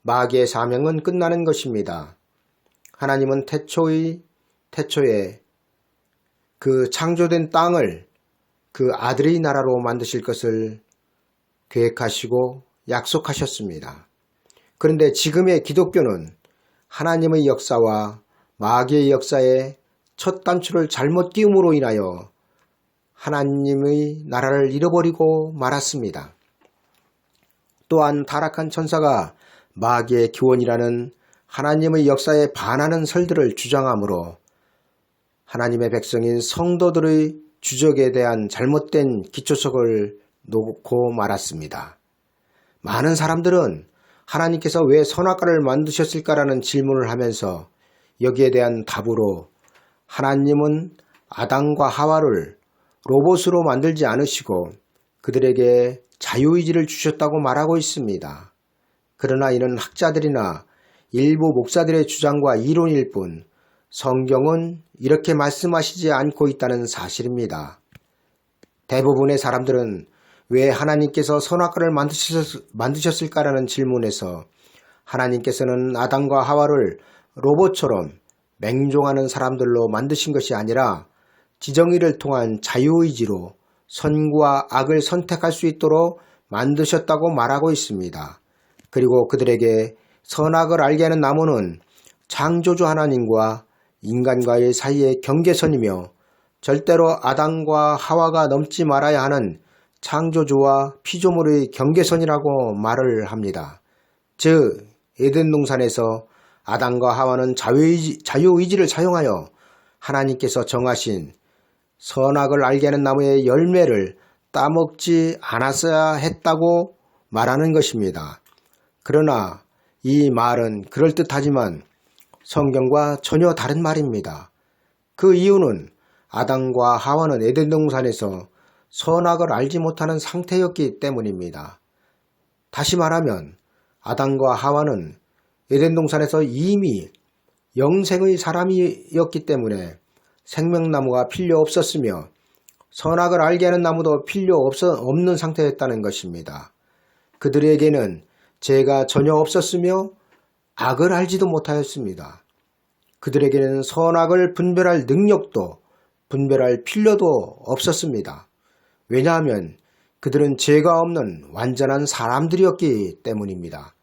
마귀의 사명은 끝나는 것입니다. 하나님은 태초에 그 창조된 땅을 그 아들의 나라로 만드실 것을 계획하시고 약속하셨습니다. 그런데 지금의 기독교는 하나님의 역사와 마귀의 역사에 첫 단추를 잘못 끼움으로 인하여 하나님의 나라를 잃어버리고 말았습니다. 또한 타락한 천사가 마귀의 기원이라는 하나님의 역사에 반하는 설들을 주장하므로 하나님의 백성인 성도들의 주적에 대한 잘못된 기초석을 놓고 말았습니다. 많은 사람들은 하나님께서 왜 선악과를 만드셨을까라는 질문을 하면서 여기에 대한 답으로 하나님은 아담과 하와를 로봇으로 만들지 않으시고 그들에게 자유의지를 주셨다고 말하고 있습니다. 그러나 이는 학자들이나 일부 목사들의 주장과 이론일 뿐 성경은 이렇게 말씀하시지 않고 있다는 사실입니다. 대부분의 사람들은 왜 하나님께서 선악과를 만드셨을까라는 질문에서 하나님께서는 아담과 하와를 로봇처럼 맹종하는 사람들로 만드신 것이 아니라 지정의를 통한 자유의지로 선과 악을 선택할 수 있도록 만드셨다고 말하고 있습니다. 그리고 그들에게 선악을 알게 하는 나무는 창조주 하나님과 인간과의 사이의 경계선이며 절대로 아담과 하와가 넘지 말아야 하는 창조주와 피조물의 경계선이라고 말을 합니다. 즉 에덴 동산에서 아담과 하와는 자유의지를 사용하여 하나님께서 정하신 선악을 알게 하는 나무의 열매를 따먹지 않았어야 했다고 말하는 것입니다. 그러나 이 말은 그럴듯하지만 성경과 전혀 다른 말입니다. 그 이유는 아담과 하와는 에덴 동산에서 선악을 알지 못하는 상태였기 때문입니다. 다시 말하면 아담과 하와는 에덴 동산에서 이미 영생의 사람이었기 때문에 생명나무가 필요 없었으며 선악을 알게 하는 나무도 필요 없는 상태였다는 것입니다. 그들에게는 죄가 전혀 없었으며 악을 알지도 못하였습니다. 그들에게는 선악을 분별할 능력도 분별할 필요도 없었습니다. 왜냐하면 그들은 죄가 없는 완전한 사람들이었기 때문입니다.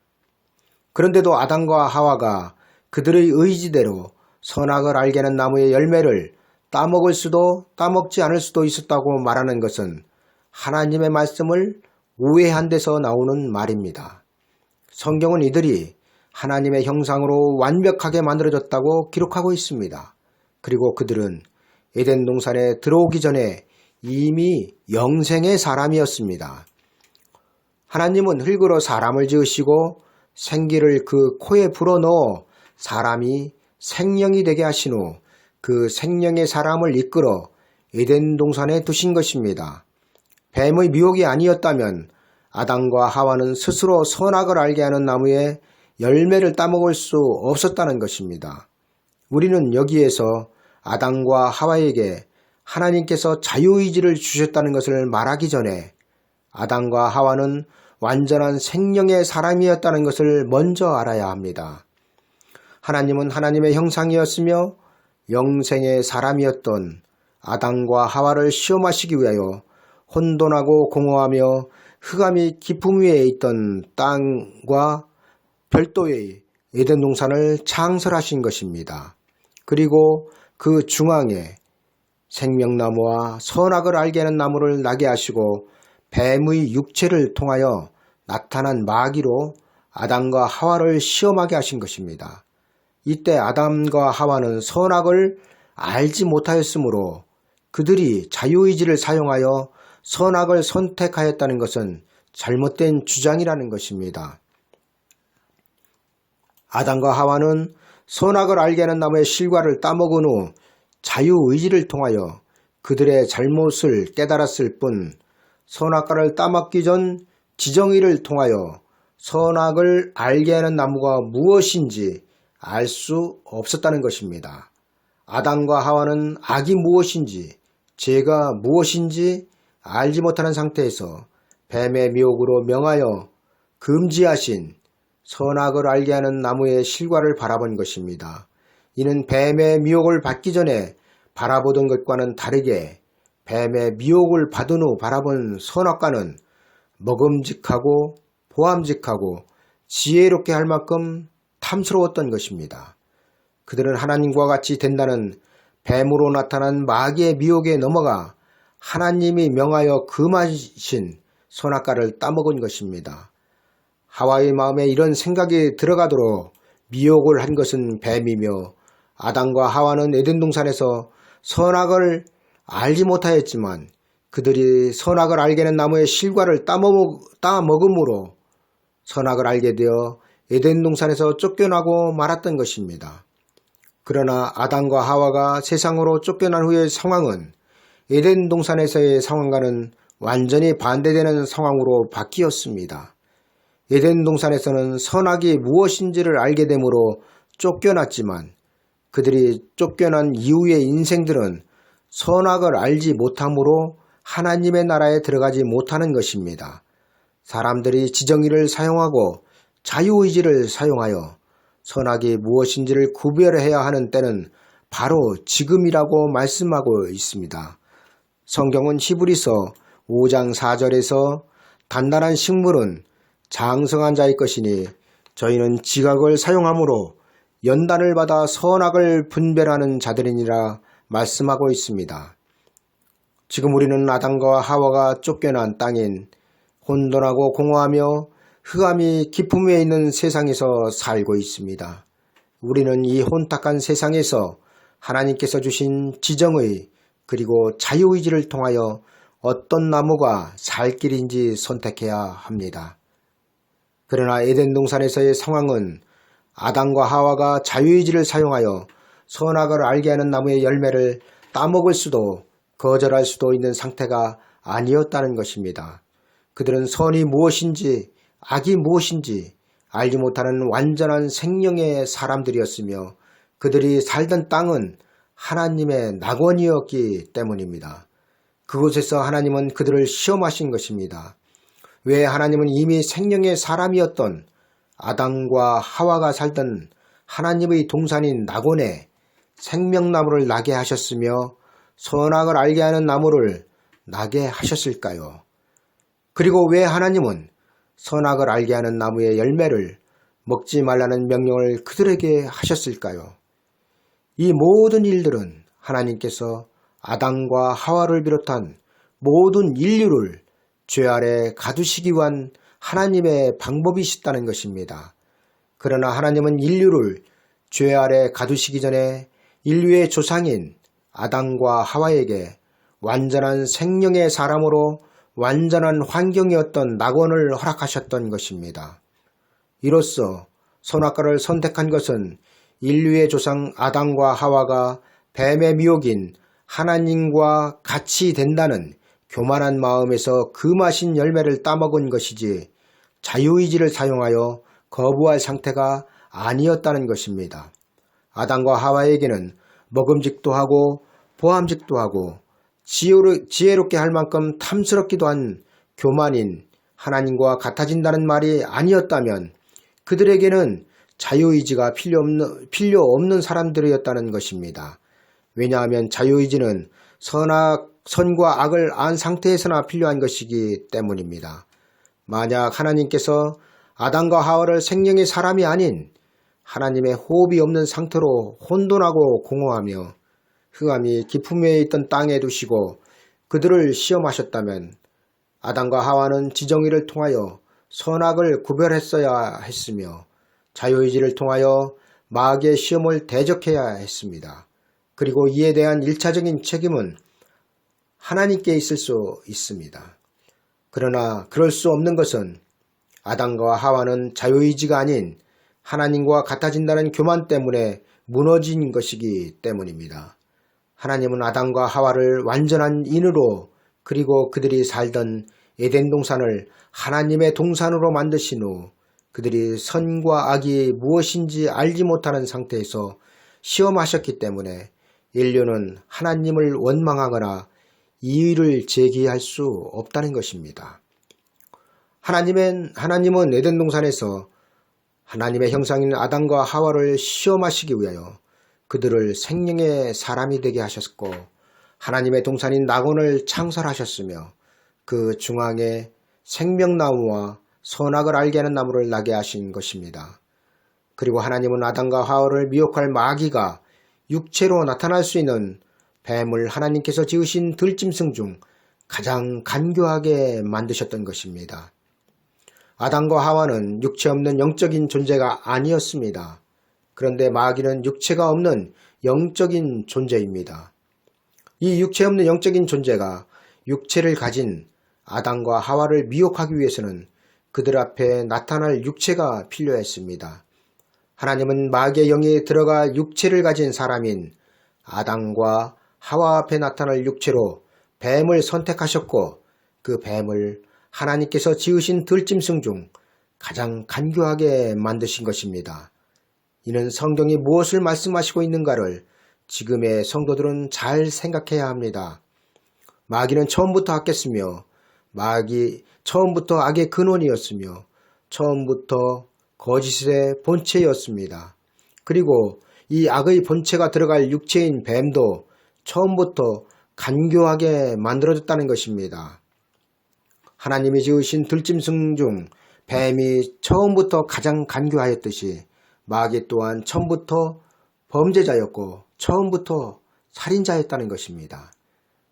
그런데도 아담과 하와가 그들의 의지대로 선악을 알게 하는 나무의 열매를 따먹을 수도 따먹지 않을 수도 있었다고 말하는 것은 하나님의 말씀을 오해한 데서 나오는 말입니다. 성경은 이들이 하나님의 형상으로 완벽하게 만들어졌다고 기록하고 있습니다. 그리고 그들은 에덴 동산에 들어오기 전에 이미 영생의 사람이었습니다. 하나님은 흙으로 사람을 지으시고 생기를 그 코에 불어넣어 사람이 생명이 되게 하신 후 그 생명의 사람을 이끌어 에덴 동산에 두신 것입니다. 뱀의 미혹이 아니었다면 아담과 하와는 스스로 선악을 알게 하는 나무의 열매를 따먹을 수 없었다는 것입니다. 우리는 여기에서 아담과 하와에게 하나님께서 자유의지를 주셨다는 것을 말하기 전에 아담과 하와는 완전한 생명의 사람이었다는 것을 먼저 알아야 합니다. 하나님은 하나님의 형상이었으며 영생의 사람이었던 아담과 하와를 시험하시기 위하여 혼돈하고 공허하며 흑암이 깊음 위에 있던 땅과 별도의 에덴 동산을 창설하신 것입니다. 그리고 그 중앙에 생명나무와 선악을 알게 하는 나무를 나게 하시고 뱀의 육체를 통하여 나타난 마귀로 아담과 하와를 시험하게 하신 것입니다. 이때 아담과 하와는 선악을 알지 못하였으므로 그들이 자유의지를 사용하여 선악을 선택하였다는 것은 잘못된 주장이라는 것입니다. 아담과 하와는 선악을 알게 하는 나무의 실과를 따먹은 후 자유의지를 통하여 그들의 잘못을 깨달았을 뿐 선악과를 따먹기 전 지정의를 통하여 선악을 알게 하는 나무가 무엇인지 알 수 없었다는 것입니다. 아담과 하와는 악이 무엇인지 죄가 무엇인지 알지 못하는 상태에서 뱀의 미혹으로 명하여 금지하신 선악을 알게 하는 나무의 실과를 바라본 것입니다. 이는 뱀의 미혹을 받기 전에 바라보던 것과는 다르게 뱀의 미혹을 받은 후 바라본 선악과는 먹음직하고 보암직하고 지혜롭게 할 만큼 탐스러웠던 것입니다. 그들은 하나님과 같이 된다는 뱀으로 나타난 마귀의 미혹에 넘어가 하나님이 명하여 금하신 선악과를 따먹은 것입니다. 하와의 마음에 이런 생각이 들어가도록 미혹을 한 것은 뱀이며 아담과 하와는 에덴 동산에서 선악을 알지 못하였지만 그들이 선악을 알게 된 나무의 실과를 따먹음으로 선악을 알게 되어 에덴 동산에서 쫓겨나고 말았던 것입니다. 그러나 아담과 하와가 세상으로 쫓겨난 후의 상황은 에덴 동산에서의 상황과는 완전히 반대되는 상황으로 바뀌었습니다. 에덴 동산에서는 선악이 무엇인지를 알게 되므로 쫓겨났지만 그들이 쫓겨난 이후의 인생들은 선악을 알지 못함으로 하나님의 나라에 들어가지 못하는 것입니다. 사람들이 지정의를 사용하고 자유의지를 사용하여 선악이 무엇인지를 구별해야 하는 때는 바로 지금이라고 말씀하고 있습니다. 성경은 히브리서 5장 4절에서 단단한 식물은 장성한 자의 것이니 저희는 지각을 사용함으로 연단을 받아 선악을 분별하는 자들이니라 말씀하고 있습니다. 지금 우리는 아담과 하와가 쫓겨난 땅인 혼돈하고 공허하며 흑암이 깊음 위에 있는 세상에서 살고 있습니다. 우리는 이 혼탁한 세상에서 하나님께서 주신 지정의 그리고 자유의지를 통하여 어떤 나무가 살 길인지 선택해야 합니다. 그러나 에덴 동산에서의 상황은 아담과 하와가 자유의지를 사용하여 선악을 알게 하는 나무의 열매를 따먹을 수도 거절할 수도 있는 상태가 아니었다는 것입니다. 그들은 선이 무엇인지 악이 무엇인지 알지 못하는 완전한 생명의 사람들이었으며 그들이 살던 땅은 하나님의 낙원이었기 때문입니다. 그곳에서 하나님은 그들을 시험하신 것입니다. 왜 하나님은 이미 생명의 사람이었던 아담과 하와가 살던 하나님의 동산인 낙원에 생명나무를 나게 하셨으며 선악을 알게 하는 나무를 나게 하셨을까요? 그리고 왜 하나님은 선악을 알게 하는 나무의 열매를 먹지 말라는 명령을 그들에게 하셨을까요? 이 모든 일들은 하나님께서 아담과 하와를 비롯한 모든 인류를 죄 아래 가두시기 위한 하나님의 방법이시다는 것입니다. 그러나 하나님은 인류를 죄 아래 가두시기 전에 인류의 조상인 아담과 하와에게 완전한 생명의 사람으로 완전한 환경이었던 낙원을 허락하셨던 것입니다. 이로써 선악과를 선택한 것은 인류의 조상 아담과 하와가 뱀의 미혹인 하나님과 같이 된다는 교만한 마음에서 금하신 열매를 따먹은 것이지 자유의지를 사용하여 거부할 상태가 아니었다는 것입니다. 아담과 하와에게는 먹음직도 하고 보암직도 하고 지혜롭게 할 만큼 탐스럽기도 한 교만인 하나님과 같아진다는 말이 아니었다면 그들에게는 자유의지가 필요 없는 사람들이었다는 것입니다. 왜냐하면 자유의지는 선과 악을 안 상태에서나 필요한 것이기 때문입니다. 만약 하나님께서 아담과 하와를 생명의 사람이 아닌 하나님의 호흡이 없는 상태로 혼돈하고 공허하며 흑암이 깊음 위에 있던 땅에 두시고 그들을 시험하셨다면 아담과 하와는 지정의를 통하여 선악을 구별했어야 했으며 자유의지를 통하여 마귀의 시험을 대적해야 했습니다. 그리고 이에 대한 1차적인 책임은 하나님께 있을 수 있습니다. 그러나 그럴 수 없는 것은 아담과 하와는 자유의지가 아닌 하나님과 같아진다는 교만 때문에 무너진 것이기 때문입니다. 하나님은 아담과 하와를 완전한 인으로 그리고 그들이 살던 에덴 동산을 하나님의 동산으로 만드신 후 그들이 선과 악이 무엇인지 알지 못하는 상태에서 시험하셨기 때문에 인류는 하나님을 원망하거나 이의를 제기할 수 없다는 것입니다. 하나님은 에덴 동산에서 하나님의 형상인 아담과 하와를 시험하시기 위하여 그들을 생명의 사람이 되게 하셨고 하나님의 동산인 낙원을 창설하셨으며 그 중앙에 생명나무와 선악을 알게 하는 나무를 나게 하신 것입니다. 그리고 하나님은 아담과 하와를 미혹할 마귀가 육체로 나타날 수 있는 뱀을 하나님께서 지으신 들짐승 중 가장 간교하게 만드셨던 것입니다. 아담과 하와는 육체 없는 영적인 존재가 아니었습니다. 그런데 마귀는 육체가 없는 영적인 존재입니다. 이 육체 없는 영적인 존재가 육체를 가진 아담과 하와를 미혹하기 위해서는 그들 앞에 나타날 육체가 필요했습니다. 하나님은 마귀의 영이 들어가 육체를 가진 사람인 아담과 하와 앞에 나타날 육체로 뱀을 선택하셨고 그 뱀을 하나님께서 지으신 들짐승 중 가장 간교하게 만드신 것입니다. 이는 성경이 무엇을 말씀하시고 있는가를 지금의 성도들은 잘 생각해야 합니다. 마귀는 처음부터 악했으며 처음부터 악의 근원이었으며 처음부터 거짓의 본체였습니다. 그리고 이 악의 본체가 들어갈 육체인 뱀도 처음부터 간교하게 만들어졌다는 것입니다. 하나님이 지으신 들짐승 중 뱀이 처음부터 가장 간교하였듯이 마귀 또한 처음부터 범죄자였고 처음부터 살인자였다는 것입니다.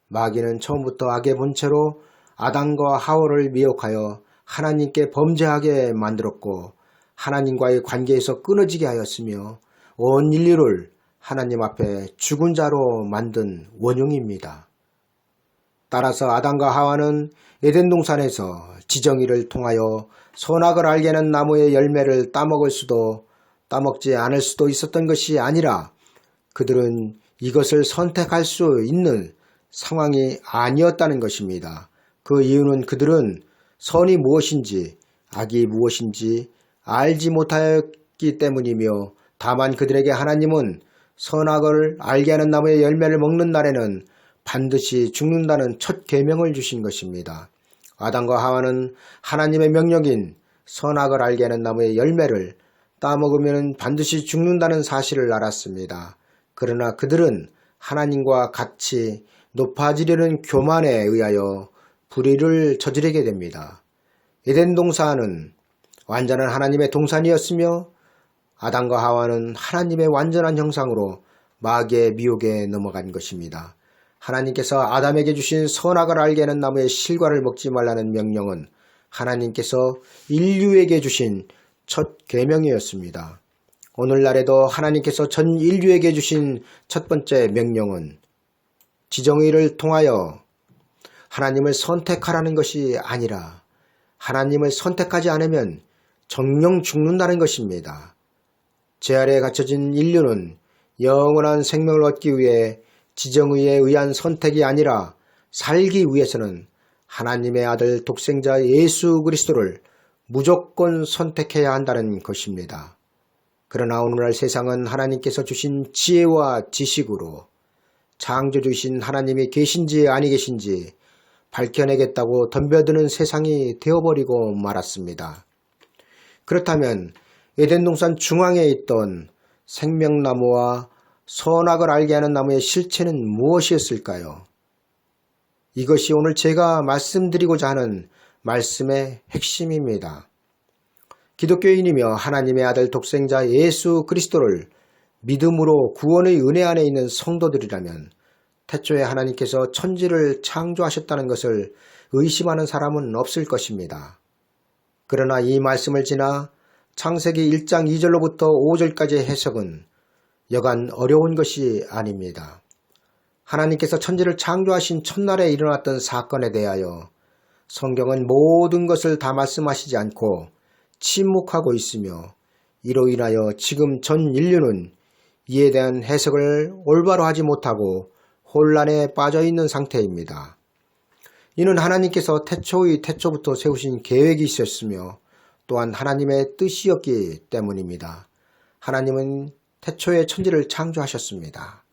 마귀는 처음부터 악의 본체로 아담과 하와를 미혹하여 하나님께 범죄하게 만들었고 하나님과의 관계에서 끊어지게 하였으며 온 인류를 하나님 앞에 죽은 자로 만든 원흉입니다. 따라서 아담과 하와는 에덴 동산에서 지정의를 통하여 선악을 알게 하는 나무의 열매를 따먹지 않을 수도 있었던 것이 아니라 그들은 이것을 선택할 수 있는 상황이 아니었다는 것입니다. 그 이유는 그들은 선이 무엇인지 악이 무엇인지 알지 못하였기 때문이며 다만 그들에게 하나님은 선악을 알게 하는 나무의 열매를 먹는 날에는 반드시 죽는다는 첫 계명을 주신 것입니다. 아담과 하와는 하나님의 명령인 선악을 알게 하는 나무의 열매를 따먹으면 반드시 죽는다는 사실을 알았습니다. 그러나 그들은 하나님과 같이 높아지려는 교만에 의하여 불의를 저지르게 됩니다. 에덴 동산은 완전한 하나님의 동산이었으며 아담과 하와는 하나님의 완전한 형상으로 마귀의 미혹에 넘어간 것입니다. 하나님께서 아담에게 주신 선악을 알게 하는 나무의 실과를 먹지 말라는 명령은 하나님께서 인류에게 주신 첫 계명이었습니다. 오늘날에도 하나님께서 전 인류에게 주신 첫 번째 명령은 지정의를 통하여 하나님을 선택하라는 것이 아니라 하나님을 선택하지 않으면 정령 죽는다는 것입니다. 죄 아래에 갇혀진 인류는 영원한 생명을 얻기 위해 지정의에 의한 선택이 아니라 살기 위해서는 하나님의 아들 독생자 예수 그리스도를 무조건 선택해야 한다는 것입니다. 그러나 오늘날 세상은 하나님께서 주신 지혜와 지식으로 창조주이신 하나님이 계신지 아니 계신지 밝혀내겠다고 덤벼드는 세상이 되어버리고 말았습니다. 그렇다면 에덴 동산 중앙에 있던 생명나무와 선악을 알게 하는 나무의 실체는 무엇이었을까요? 이것이 오늘 제가 말씀드리고자 하는 말씀의 핵심입니다. 기독교인이며 하나님의 아들 독생자 예수 그리스도를 믿음으로 구원의 은혜 안에 있는 성도들이라면 태초에 하나님께서 천지를 창조하셨다는 것을 의심하는 사람은 없을 것입니다. 그러나 이 말씀을 지나 창세기 1장 2절로부터 5절까지의 해석은 여간 어려운 것이 아닙니다. 하나님께서 천지를 창조하신 첫날에 일어났던 사건에 대하여 성경은 모든 것을 다 말씀하시지 않고 침묵하고 있으며 이로 인하여 지금 전 인류는 이에 대한 해석을 올바로 하지 못하고 혼란에 빠져 있는 상태입니다. 이는 하나님께서 태초의 태초부터 세우신 계획이 있었으며 또한 하나님의 뜻이었기 때문입니다. 하나님은 태초에 천지를 창조하셨습니다.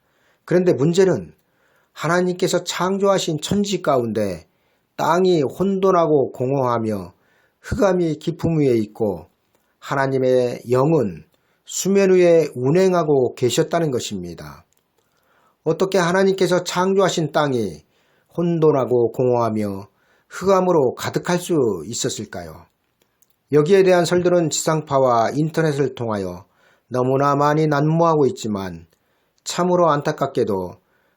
그런데 문제는 하나님께서 창조하신 천지 가운데 땅이 혼돈하고 공허하며 흑암이 깊음 위에 있고 하나님의 영은 수면 위에 운행하고 계셨다는 것입니다. 어떻게 하나님께서 창조하신 땅이 혼돈하고 공허하며 흑암으로 가득할 수 있었을까요? 여기에 대한 설들은 지상파와 인터넷을 통하여 너무나 많이 난무하고 있지만 참으로 안타깝게도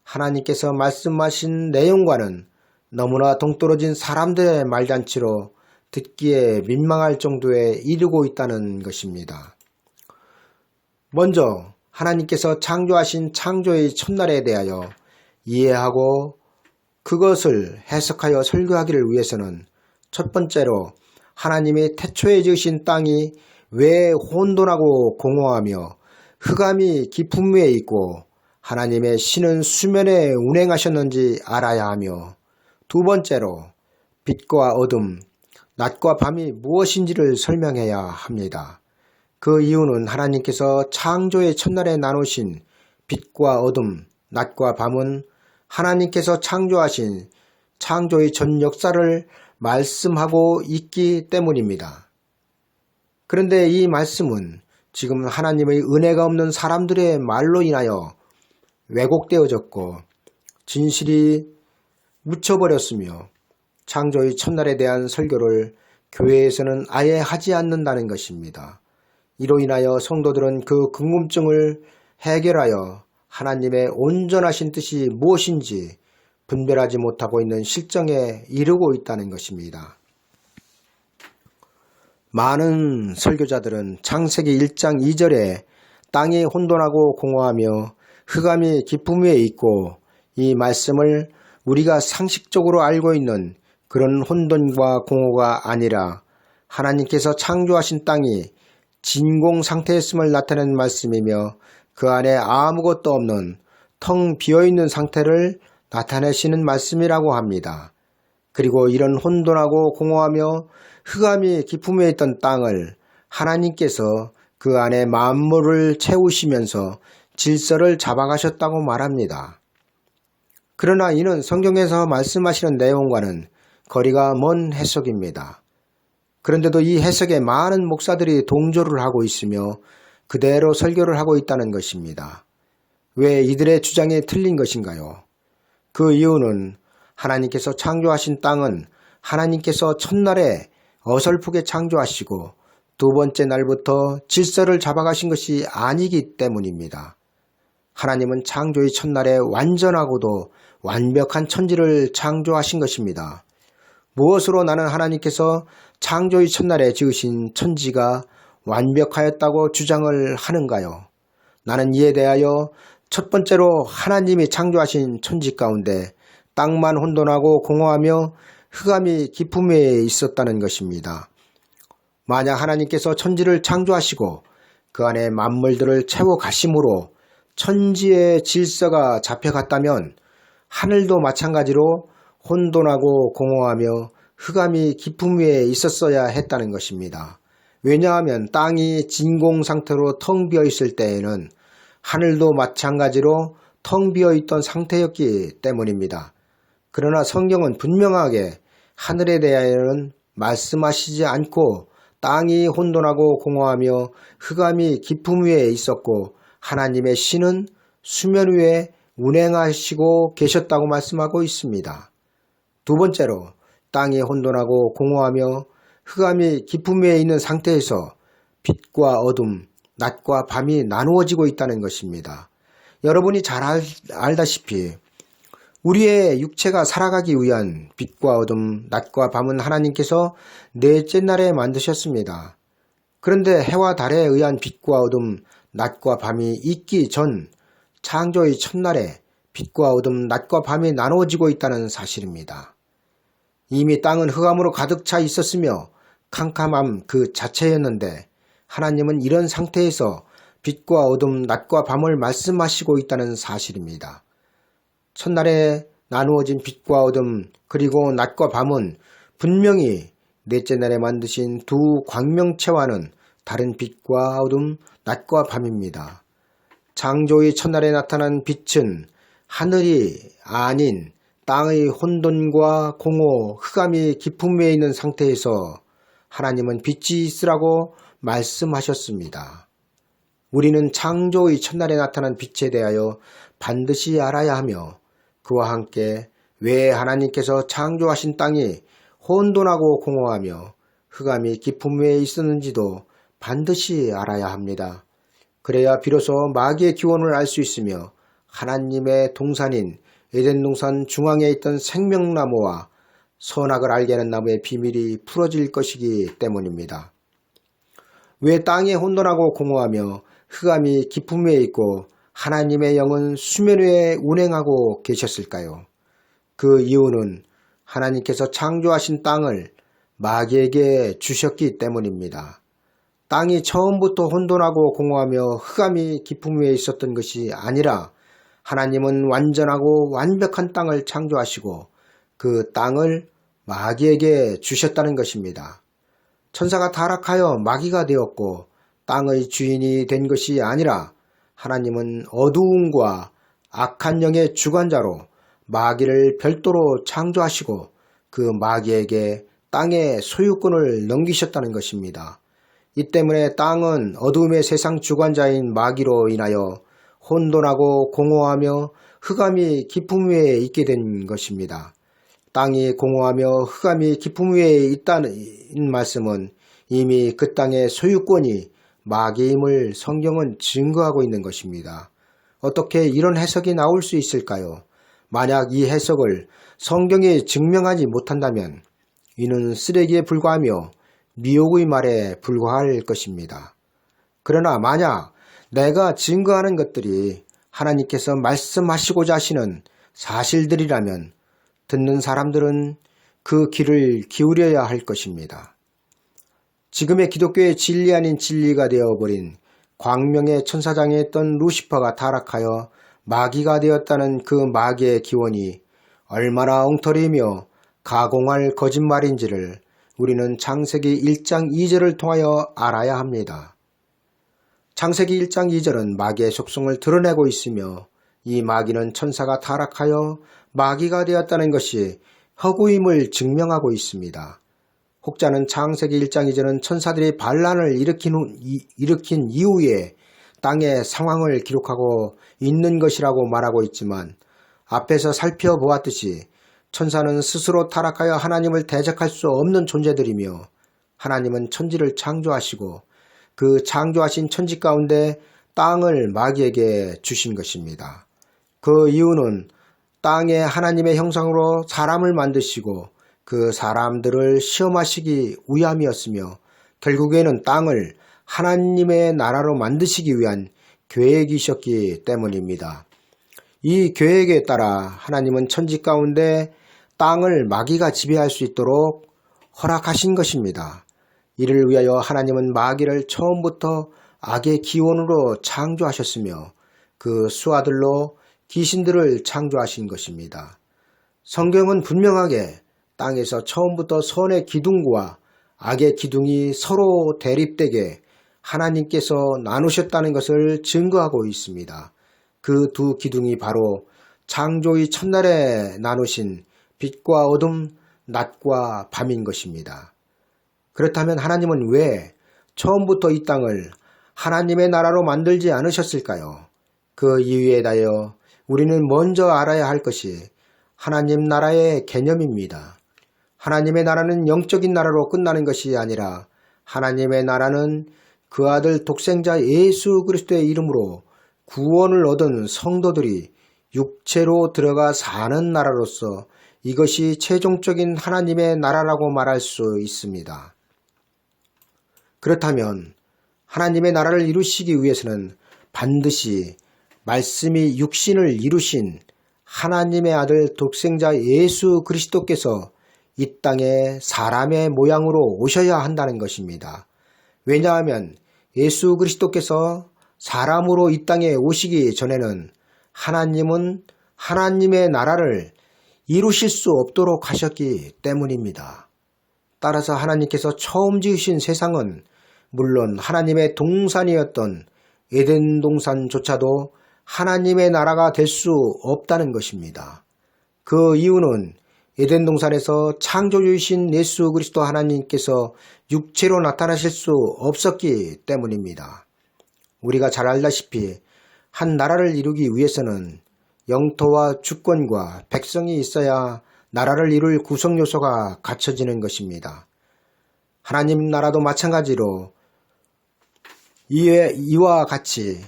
하나님께서 말씀하신 내용과는 너무나 동떨어진 사람들의 말잔치로 듣기에 민망할 정도에 이르고 있다는 것입니다. 먼저 하나님께서 창조하신 창조의 첫날에 대하여 이해하고 그것을 해석하여 설교하기를 위해서는 첫 번째로 하나님이 태초에 지으신 땅이 왜 혼돈하고 공허하며 흑암이 깊음 위에 있고 하나님의 신은 수면에 운행하셨는지 알아야 하며, 두 번째로 빛과 어둠, 낮과 밤이 무엇인지를 설명해야 합니다. 그 이유는 하나님께서 창조의 첫날에 나누신 빛과 어둠, 낮과 밤은 하나님께서 창조하신 창조의 전 역사를 말씀하고 있기 때문입니다. 그런데 이 말씀은 지금 하나님의 은혜가 없는 사람들의 말로 인하여 왜곡되어졌고 진실이 묻혀버렸으며 창조의 첫날에 대한 설교를 교회에서는 아예 하지 않는다는 것입니다. 이로 인하여 성도들은 그 궁금증을 해결하여 하나님의 온전하신 뜻이 무엇인지 분별하지 못하고 있는 실정에 이르고 있다는 것입니다. 많은 설교자들은 창세기 1장 2절에 땅이 혼돈하고 공허하며 흑암이 깊음 위에 있고, 이 말씀을 우리가 상식적으로 알고 있는 그런 혼돈과 공허가 아니라 하나님께서 창조하신 땅이 진공 상태였음을 나타내는 말씀이며 그 안에 아무것도 없는 텅 비어있는 상태를 나타내시는 말씀이라고 합니다. 그리고 이런 혼돈하고 공허하며 흑암이 깊음 위에 있던 땅을 하나님께서 그 안에 만물을 채우시면서 질서를 잡아가셨다고 말합니다. 그러나 이는 성경에서 말씀하시는 내용과는 거리가 먼 해석입니다. 그런데도 이 해석에 많은 목사들이 동조를 하고 있으며 그대로 설교를 하고 있다는 것입니다. 왜 이들의 주장이 틀린 것인가요? 그 이유는 하나님께서 창조하신 땅은 하나님께서 첫날에 어설프게 창조하시고 두 번째 날부터 질서를 잡아가신 것이 아니기 때문입니다. 하나님은 창조의 첫날에 완전하고도 완벽한 천지를 창조하신 것입니다. 무엇으로 나는 하나님께서 창조의 첫날에 지으신 천지가 완벽하였다고 주장을 하는가요? 나는 이에 대하여 첫 번째로 하나님이 창조하신 천지 가운데 땅만 혼돈하고 공허하며 흑암이 깊음 위에 있었다는 것입니다. 만약 하나님께서 천지를 창조하시고 그 안에 만물들을 채워 가심으로 천지의 질서가 잡혀갔다면 하늘도 마찬가지로 혼돈하고 공허하며 흑암이 깊음 위에 있었어야 했다는 것입니다. 왜냐하면 땅이 진공 상태로 텅 비어 있을 때에는 하늘도 마찬가지로 텅 비어 있던 상태였기 때문입니다. 그러나 성경은 분명하게 하늘에 대하여는 말씀하시지 않고 땅이 혼돈하고 공허하며 흑암이 깊음 위에 있었고 하나님의 신은 수면 위에 운행하시고 계셨다고 말씀하고 있습니다. 두 번째로 땅이 혼돈하고 공허하며 흑암이 깊음 위에 있는 상태에서 빛과 어둠, 낮과 밤이 나누어지고 있다는 것입니다. 여러분이 잘 알다시피 우리의 육체가 살아가기 위한 빛과 어둠, 낮과 밤은 하나님께서 넷째 날에 만드셨습니다. 그런데 해와 달에 의한 빛과 어둠, 낮과 밤이 있기 전 창조의 첫날에 빛과 어둠, 낮과 밤이 나누어지고 있다는 사실입니다. 이미 땅은 흑암으로 가득 차 있었으며 캄캄함 그 자체였는데 하나님은 이런 상태에서 빛과 어둠, 낮과 밤을 말씀하시고 있다는 사실입니다. 첫날에 나누어진 빛과 어둠 그리고 낮과 밤은 분명히 넷째 날에 만드신 두 광명체와는 다른 빛과 어둠, 낮과 밤입니다. 창조의 첫날에 나타난 빛은 하늘이 아닌 땅의 혼돈과 공허, 흑암이 깊음 위에 있는 상태에서 하나님은 빛이 있으라고 말씀하셨습니다. 우리는 창조의 첫날에 나타난 빛에 대하여 반드시 알아야 하며 그와 함께 왜 하나님께서 창조하신 땅이 혼돈하고 공허하며 흑암이 깊음 위에 있었는지도 반드시 알아야 합니다. 그래야 비로소 마귀의 기원을 알 수 있으며 하나님의 동산인 에덴 동산 중앙에 있던 생명나무와 선악을 알게 하는 나무의 비밀이 풀어질 것이기 때문입니다. 왜 땅이 혼돈하고 공허하며 흑암이 깊음 위에 있고 하나님의 영은 수면 위에 운행하고 계셨을까요? 그 이유는 하나님께서 창조하신 땅을 마귀에게 주셨기 때문입니다. 땅이 처음부터 혼돈하고 공허하며 흑암이 깊음 위에 있었던 것이 아니라 하나님은 완전하고 완벽한 땅을 창조하시고 그 땅을 마귀에게 주셨다는 것입니다. 천사가 타락하여 마귀가 되었고 땅의 주인이 된 것이 아니라 하나님은 어두움과 악한 영의 주관자로 마귀를 별도로 창조하시고 그 마귀에게 땅의 소유권을 넘기셨다는 것입니다. 이 때문에 땅은 어두움의 세상 주관자인 마귀로 인하여 혼돈하고 공허하며 흑암이 깊음 위에 있게 된 것입니다. 땅이 공허하며 흑암이 깊음 위에 있다는 말씀은 이미 그 땅의 소유권이 마귀임을 성경은 증거하고 있는 것입니다. 어떻게 이런 해석이 나올 수 있을까요? 만약 이 해석을 성경이 증명하지 못한다면 이는 쓰레기에 불과하며 미혹의 말에 불과할 것입니다. 그러나 만약 내가 증거하는 것들이 하나님께서 말씀하시고자 하시는 사실들이라면 듣는 사람들은 그 귀를 기울여야 할 것입니다. 지금의 기독교의 진리 아닌 진리가 되어버린 광명의 천사장에 있던 루시퍼가 타락하여 마귀가 되었다는 그 마귀의 기원이 얼마나 엉터리이며 가공할 거짓말인지를 우리는 창세기 1장 2절을 통하여 알아야 합니다. 창세기 1장 2절은 마귀의 속성을 드러내고 있으며 이 마귀는 천사가 타락하여 마귀가 되었다는 것이 허구임을 증명하고 있습니다. 혹자는 창세기 1장 2절은 천사들이 반란을 일으킨 이후에 땅의 상황을 기록하고 있는 것이라고 말하고 있지만 앞에서 살펴보았듯이 천사는 스스로 타락하여 하나님을 대적할 수 없는 존재들이며 하나님은 천지를 창조하시고 그 창조하신 천지 가운데 땅을 마귀에게 주신 것입니다. 그 이유는 땅에 하나님의 형상으로 사람을 만드시고 그 사람들을 시험하시기 위함이었으며 결국에는 땅을 하나님의 나라로 만드시기 위한 계획이셨기 때문입니다. 이 계획에 따라 하나님은 천지 가운데 땅을 마귀가 지배할 수 있도록 허락하신 것입니다. 이를 위하여 하나님은 마귀를 처음부터 악의 기원으로 창조하셨으며 그 수하들로 귀신들을 창조하신 것입니다. 성경은 분명하게 땅에서 처음부터 선의 기둥과 악의 기둥이 서로 대립되게 하나님께서 나누셨다는 것을 증거하고 있습니다. 그 두 기둥이 바로 창조의 첫날에 나누신 빛과 어둠, 낮과 밤인 것입니다. 그렇다면 하나님은 왜 처음부터 이 땅을 하나님의 나라로 만들지 않으셨을까요? 그 이유에 대하여 우리는 먼저 알아야 할 것이 하나님 나라의 개념입니다. 하나님의 나라는 영적인 나라로 끝나는 것이 아니라 하나님의 나라는 그 아들 독생자 예수 그리스도의 이름으로 구원을 얻은 성도들이 육체로 들어가 사는 나라로서 이것이 최종적인 하나님의 나라라고 말할 수 있습니다. 그렇다면 하나님의 나라를 이루시기 위해서는 반드시 말씀이 육신을 이루신 하나님의 아들 독생자 예수 그리스도께서 이 땅에 사람의 모양으로 오셔야 한다는 것입니다. 왜냐하면 예수 그리스도께서 사람으로 이 땅에 오시기 전에는 하나님은 하나님의 나라를 이루실 수 없도록 하셨기 때문입니다. 따라서 하나님께서 처음 지으신 세상은 물론 하나님의 동산이었던 에덴 동산조차도 하나님의 나라가 될 수 없다는 것입니다. 그 이유는 에덴 동산에서 창조주이신 예수 그리스도 하나님께서 육체로 나타나실 수 없었기 때문입니다. 우리가 잘 알다시피 한 나라를 이루기 위해서는 영토와 주권과 백성이 있어야 나라를 이룰 구성 요소가 갖춰지는 것입니다. 하나님 나라도 마찬가지로 이와 같이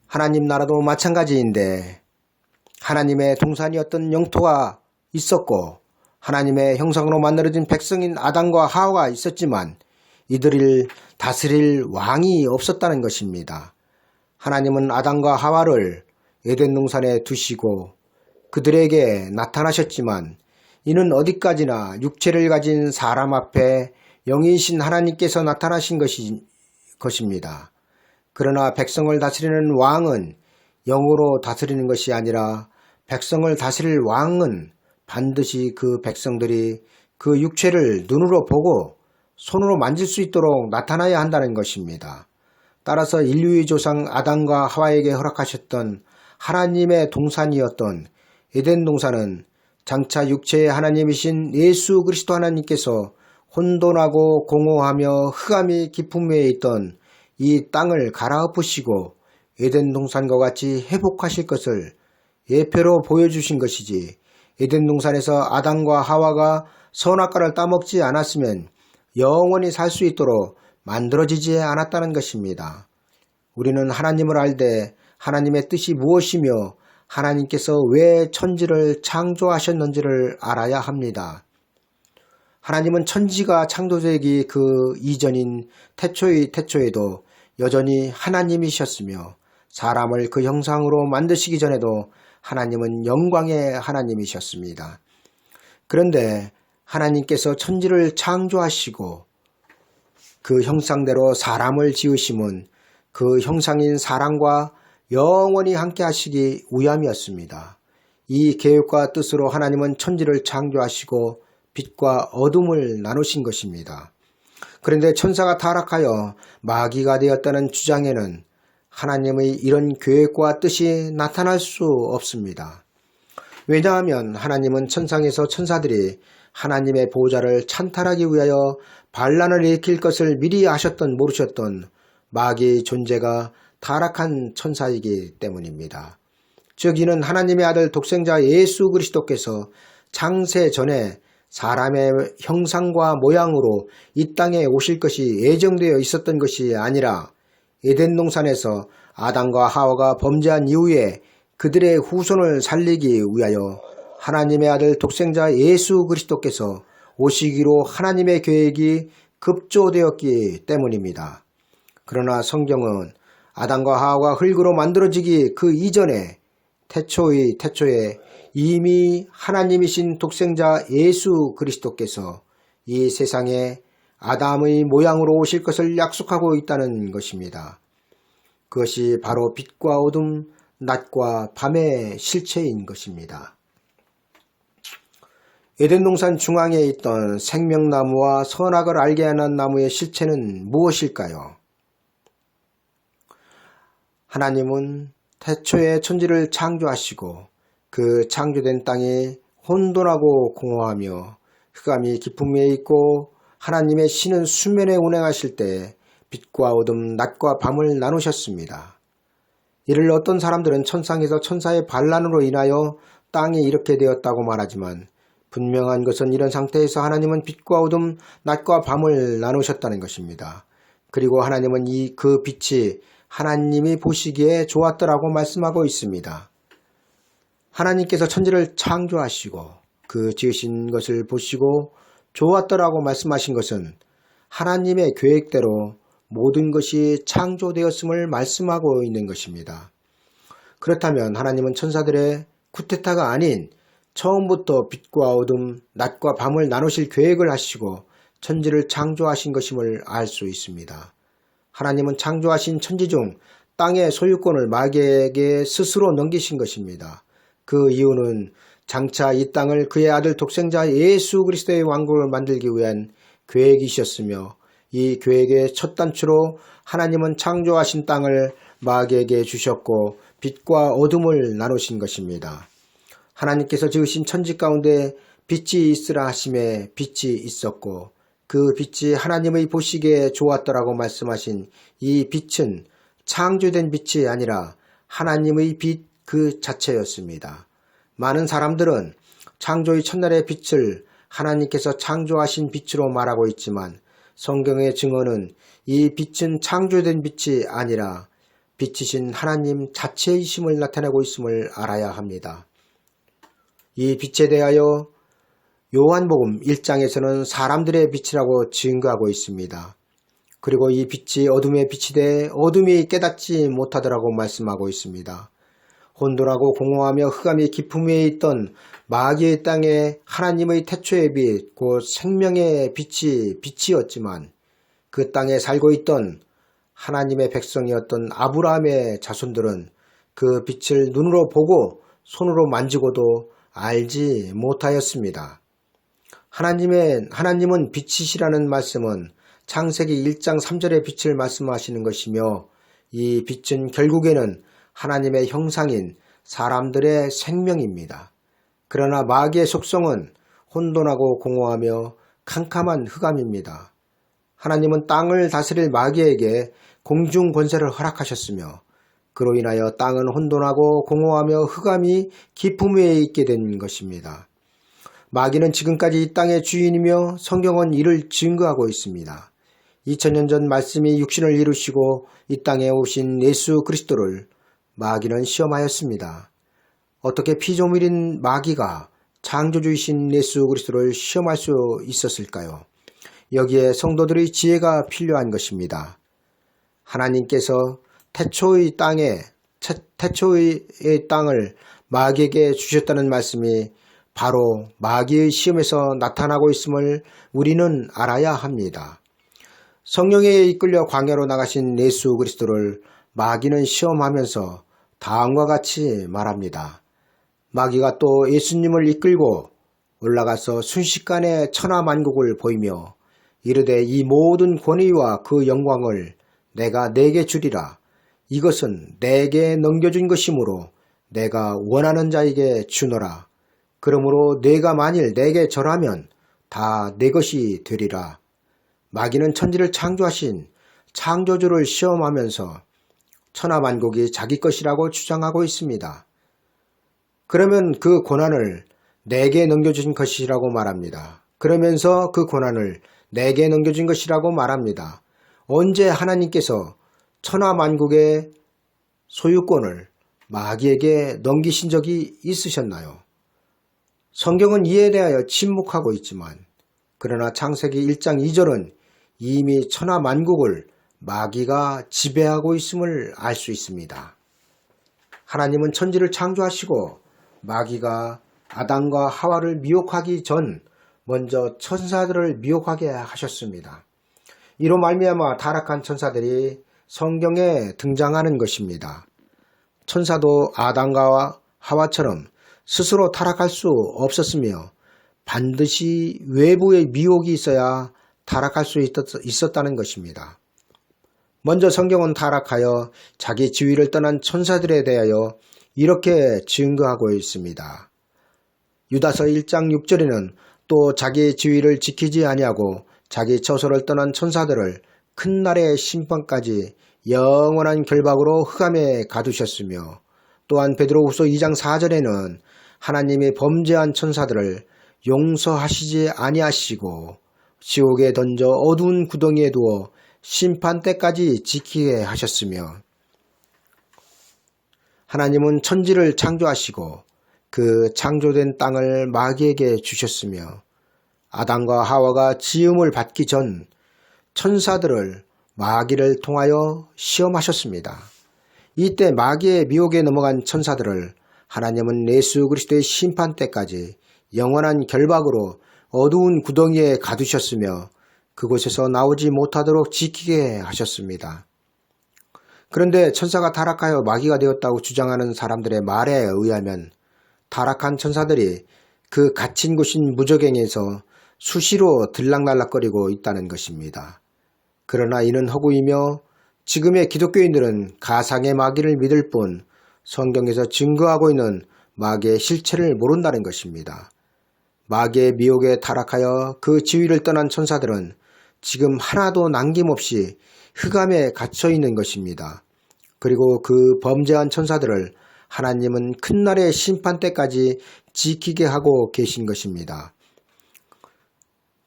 하나님 나라도 마찬가지인데 하나님의 동산이었던 영토가 있었고 하나님의 형상으로 만들어진 백성인 아담과 하와가 있었지만 이들을 다스릴 왕이 없었다는 것입니다. 하나님은 아담과 하와를 에덴 동산에 두시고 그들에게 나타나셨지만 이는 어디까지나 육체를 가진 사람 앞에 영이신 하나님께서 나타나신 것입니다. 그러나 백성을 다스리는 왕은 영으로 다스리는 것이 아니라 백성을 다스릴 왕은 반드시 그 백성들이 그 육체를 눈으로 보고 손으로 만질 수 있도록 나타나야 한다는 것입니다. 따라서 인류의 조상 아담과 하와에게 허락하셨던 하나님의 동산이었던 에덴 동산은 장차 육체의 하나님이신 예수 그리스도 하나님께서 혼돈하고 공허하며 흑암이 깊은 위에 있던 이 땅을 갈아엎으시고 에덴 동산과 같이 회복하실 것을 예표로 보여주신 것이지 에덴 동산에서 아담과 하와가 선악과를 따먹지 않았으면 영원히 살 수 있도록 만들어지지 않았다는 것입니다. 우리는 하나님을 알되 하나님의 뜻이 무엇이며 하나님께서 왜 천지를 창조하셨는지를 알아야 합니다. 하나님은 천지가 창조되기 그 이전인 태초의 태초에도 여전히 하나님이셨으며 사람을 그 형상으로 만드시기 전에도 하나님은 영광의 하나님이셨습니다. 그런데 하나님께서 천지를 창조하시고 그 형상대로 사람을 지으심은 그 형상인 사람과 영원히 함께 하시기 위함이었습니다. 이 계획과 뜻으로 하나님은 천지를 창조하시고 빛과 어둠을 나누신 것입니다. 그런데 천사가 타락하여 마귀가 되었다는 주장에는 하나님의 이런 계획과 뜻이 나타날 수 없습니다. 왜냐하면 하나님은 천상에서 천사들이 하나님의 보호자를 찬탈하기 위하여 반란을 일으킬 것을 미리 아셨던 모르셨던 마귀의 존재가 타락한 천사이기 때문입니다. 즉 이는 하나님의 아들 독생자 예수 그리스도께서 창세 전에 사람의 형상과 모양으로 이 땅에 오실 것이 예정되어 있었던 것이 아니라 에덴 동산에서 아담과 하와가 범죄한 이후에 그들의 후손을 살리기 위하여 하나님의 아들 독생자 예수 그리스도께서 오시기로 하나님의 계획이 급조되었기 때문입니다. 그러나 성경은 아담과 하와가 흙으로 만들어지기 그 이전에 태초의 태초에 이미 하나님이신 독생자 예수 그리스도께서 이 세상에 아담의 모양으로 오실 것을 약속하고 있다는 것입니다. 그것이 바로 빛과 어둠, 낮과 밤의 실체인 것입니다. 에덴 동산 중앙에 있던 생명나무와 선악을 알게 하는 나무의 실체는 무엇일까요? 하나님은 태초에 천지를 창조하시고 그 창조된 땅이 혼돈하고 공허하며 흑암이 깊은 위에 있고 하나님의 신은 수면에 운행하실 때 빛과 어둠, 낮과 밤을 나누셨습니다. 이를 어떤 사람들은 천상에서 천사의 반란으로 인하여 땅이 이렇게 되었다고 말하지만 분명한 것은 이런 상태에서 하나님은 빛과 어둠, 낮과 밤을 나누셨다는 것입니다. 그리고 하나님은 그 빛이 하나님이 보시기에 좋았더라고 말씀하고 있습니다. 하나님께서 천지를 창조하시고 그 지으신 것을 보시고 좋았더라고 말씀하신 것은 하나님의 계획대로 모든 것이 창조되었음을 말씀하고 있는 것입니다. 그렇다면 하나님은 천사들의 쿠데타가 아닌 처음부터 빛과 어둠, 낮과 밤을 나누실 계획을 하시고 천지를 창조하신 것임을 알 수 있습니다. 하나님은 창조하신 천지 중 땅의 소유권을 마귀에게 스스로 넘기신 것입니다. 그 이유는 장차 이 땅을 그의 아들 독생자 예수 그리스도의 왕국을 만들기 위한 계획이셨으며 이 계획의 첫 단추로 하나님은 창조하신 땅을 마귀에게 주셨고 빛과 어둠을 나누신 것입니다. 하나님께서 지으신 천지 가운데 빛이 있으라 하심에 빛이 있었고 그 빛이 하나님의 보시기에 좋았더라고 말씀하신 이 빛은 창조된 빛이 아니라 하나님의 빛 그 자체였습니다. 많은 사람들은 창조의 첫날의 빛을 하나님께서 창조하신 빛으로 말하고 있지만 성경의 증언은 이 빛은 창조된 빛이 아니라 빛이신 하나님 자체이심을 나타내고 있음을 알아야 합니다. 이 빛에 대하여 요한복음 1장에서는 사람들의 빛이라고 증거하고 있습니다. 그리고 이 빛이 어둠의 빛이 돼 어둠이 깨닫지 못하더라고 말씀하고 있습니다. 혼돈하고 공허하며 흑암이 깊음 위에 있던 마귀의 땅에 하나님의 태초의 빛, 곧 생명의 빛이었지만 그 땅에 살고 있던 하나님의 백성이었던 아브라함의 자손들은 그 빛을 눈으로 보고 손으로 만지고도 알지 못하였습니다. 하나님은 빛이시라는 말씀은 창세기 1장 3절의 빛을 말씀하시는 것이며 이 빛은 결국에는 하나님의 형상인 사람들의 생명입니다. 그러나 마귀의 속성은 혼돈하고 공허하며 캄캄한 흑암입니다. 하나님은 땅을 다스릴 마귀에게 공중 권세를 허락하셨으며 그로 인하여 땅은 혼돈하고 공허하며 흑암이 깊음 위에 있게 된 것입니다. 마귀는 지금까지 이 땅의 주인이며 성경은 이를 증거하고 있습니다. 2000년 전 말씀이 육신을 이루시고 이 땅에 오신 예수 그리스도를 마귀는 시험하였습니다. 어떻게 피조물인 마귀가 창조주이신 예수 그리스도를 시험할 수 있었을까요? 여기에 성도들의 지혜가 필요한 것입니다. 하나님께서 태초의 땅을 마귀에게 주셨다는 말씀이 바로 마귀의 시험에서 나타나고 있음을 우리는 알아야 합니다. 성령에 이끌려 광야로 나가신 예수 그리스도를 마귀는 시험하면서 다음과 같이 말합니다. 마귀가 또 예수님을 이끌고 올라가서 순식간에 천하만국을 보이며 이르되 이 모든 권위와 그 영광을 내가 내게 주리라. 이것은 내게 넘겨준 것이므로 내가 원하는 자에게 주노라. 그러므로 내가 만일 내게 절하면 다 내 것이 되리라. 마귀는 천지를 창조하신 창조주를 시험하면서 천하만국이 자기 것이라고 주장하고 있습니다. 그러면 그 권한을 내게 넘겨준 것이라고 말합니다. 그러면서 그 권한을 내게 넘겨준 것이라고 말합니다. 언제 하나님께서 천하만국의 소유권을 마귀에게 넘기신 적이 있으셨나요? 성경은 이에 대하여 침묵하고 있지만 그러나 창세기 1장 2절은 이미 천하만국을 마귀가 지배하고 있음을 알 수 있습니다. 하나님은 천지를 창조하시고 마귀가 아담과 하와를 미혹하기 전 먼저 천사들을 미혹하게 하셨습니다. 이로 말미암아 타락한 천사들이 성경에 등장하는 것입니다. 천사도 아담과 하와처럼 스스로 타락할 수 없었으며 반드시 외부의 미혹이 있어야 타락할 수 있었다는 것입니다. 먼저 성경은 타락하여 자기 지위를 떠난 천사들에 대하여 이렇게 증거하고 있습니다. 유다서 1장 6절에는 또 자기 지위를 지키지 아니하고 자기 처소를 떠난 천사들을 큰 날의 심판까지 영원한 결박으로 흑암에 가두셨으며 또한 베드로후서 2장 4절에는 하나님이 범죄한 천사들을 용서하시지 아니하시고 지옥에 던져 어두운 구덩이에 두어 심판 때까지 지키게 하셨으며 하나님은 천지를 창조하시고 그 창조된 땅을 마귀에게 주셨으며 아담과 하와가 지음을 받기 전 천사들을 마귀를 통하여 시험하셨습니다. 이때 마귀의 미혹에 넘어간 천사들을 하나님은 예수 그리스도의 심판 때까지 영원한 결박으로 어두운 구덩이에 가두셨으며 그곳에서 나오지 못하도록 지키게 하셨습니다. 그런데 천사가 타락하여 마귀가 되었다고 주장하는 사람들의 말에 의하면 타락한 천사들이 그 갇힌 곳인 무저갱에서 수시로 들락날락거리고 있다는 것입니다. 그러나 이는 허구이며 지금의 기독교인들은 가상의 마귀를 믿을 뿐 성경에서 증거하고 있는 마귀의 실체를 모른다는 것입니다. 마귀의 미혹에 타락하여 그 지위를 떠난 천사들은 지금 하나도 남김없이 흑암에 갇혀 있는 것입니다. 그리고 그 범죄한 천사들을 하나님은 큰 날의 심판 때까지 지키게 하고 계신 것입니다.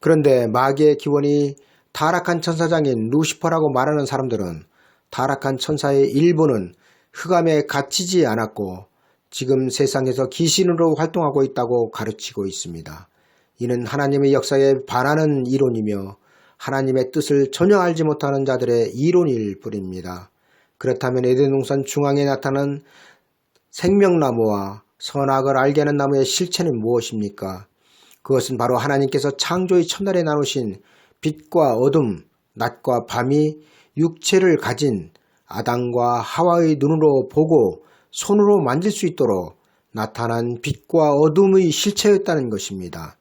그런데 마귀의 기원이 타락한 천사장인 루시퍼라고 말하는 사람들은 타락한 천사의 일부는 흑암에 갇히지 않았고 지금 세상에서 귀신으로 활동하고 있다고 가르치고 있습니다. 이는 하나님의 역사에 반하는 이론이며 하나님의 뜻을 전혀 알지 못하는 자들의 이론일 뿐입니다. 그렇다면 에덴 동산 중앙에 나타난 생명나무와 선악을 알게 하는 나무의 실체는 무엇입니까? 그것은 바로 하나님께서 창조의 첫날에 나누신 빛과 어둠, 낮과 밤이 육체를 가진 아담과 하와의 눈으로 보고 손으로 만질 수 있도록 나타난 빛과 어둠의 실체였다는 것입니다.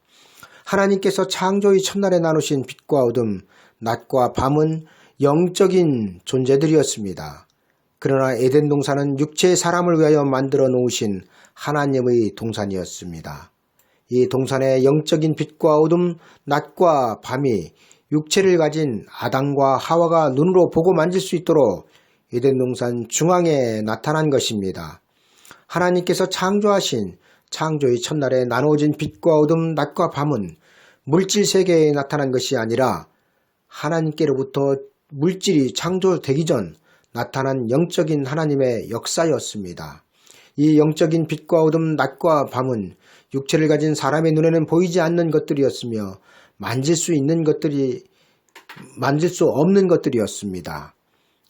하나님께서 창조의 첫날에 나누신 빛과 어둠, 낮과 밤은 영적인 존재들이었습니다. 그러나 에덴 동산은 육체의 사람을 위하여 만들어 놓으신 하나님의 동산이었습니다. 이 동산의 영적인 빛과 어둠, 낮과 밤이 육체를 가진 아담과 하와가 눈으로 보고 만질 수 있도록 에덴 동산 중앙에 나타난 것입니다. 하나님께서 창조하신 창조의 첫날에 나누어진 빛과 어둠, 낮과 밤은 물질 세계에 나타난 것이 아니라 하나님께로부터 물질이 창조되기 전 나타난 영적인 하나님의 역사였습니다. 이 영적인 빛과 어둠, 낮과 밤은 육체를 가진 사람의 눈에는 보이지 않는 것들이었으며 만질 수 없는 것들이었습니다.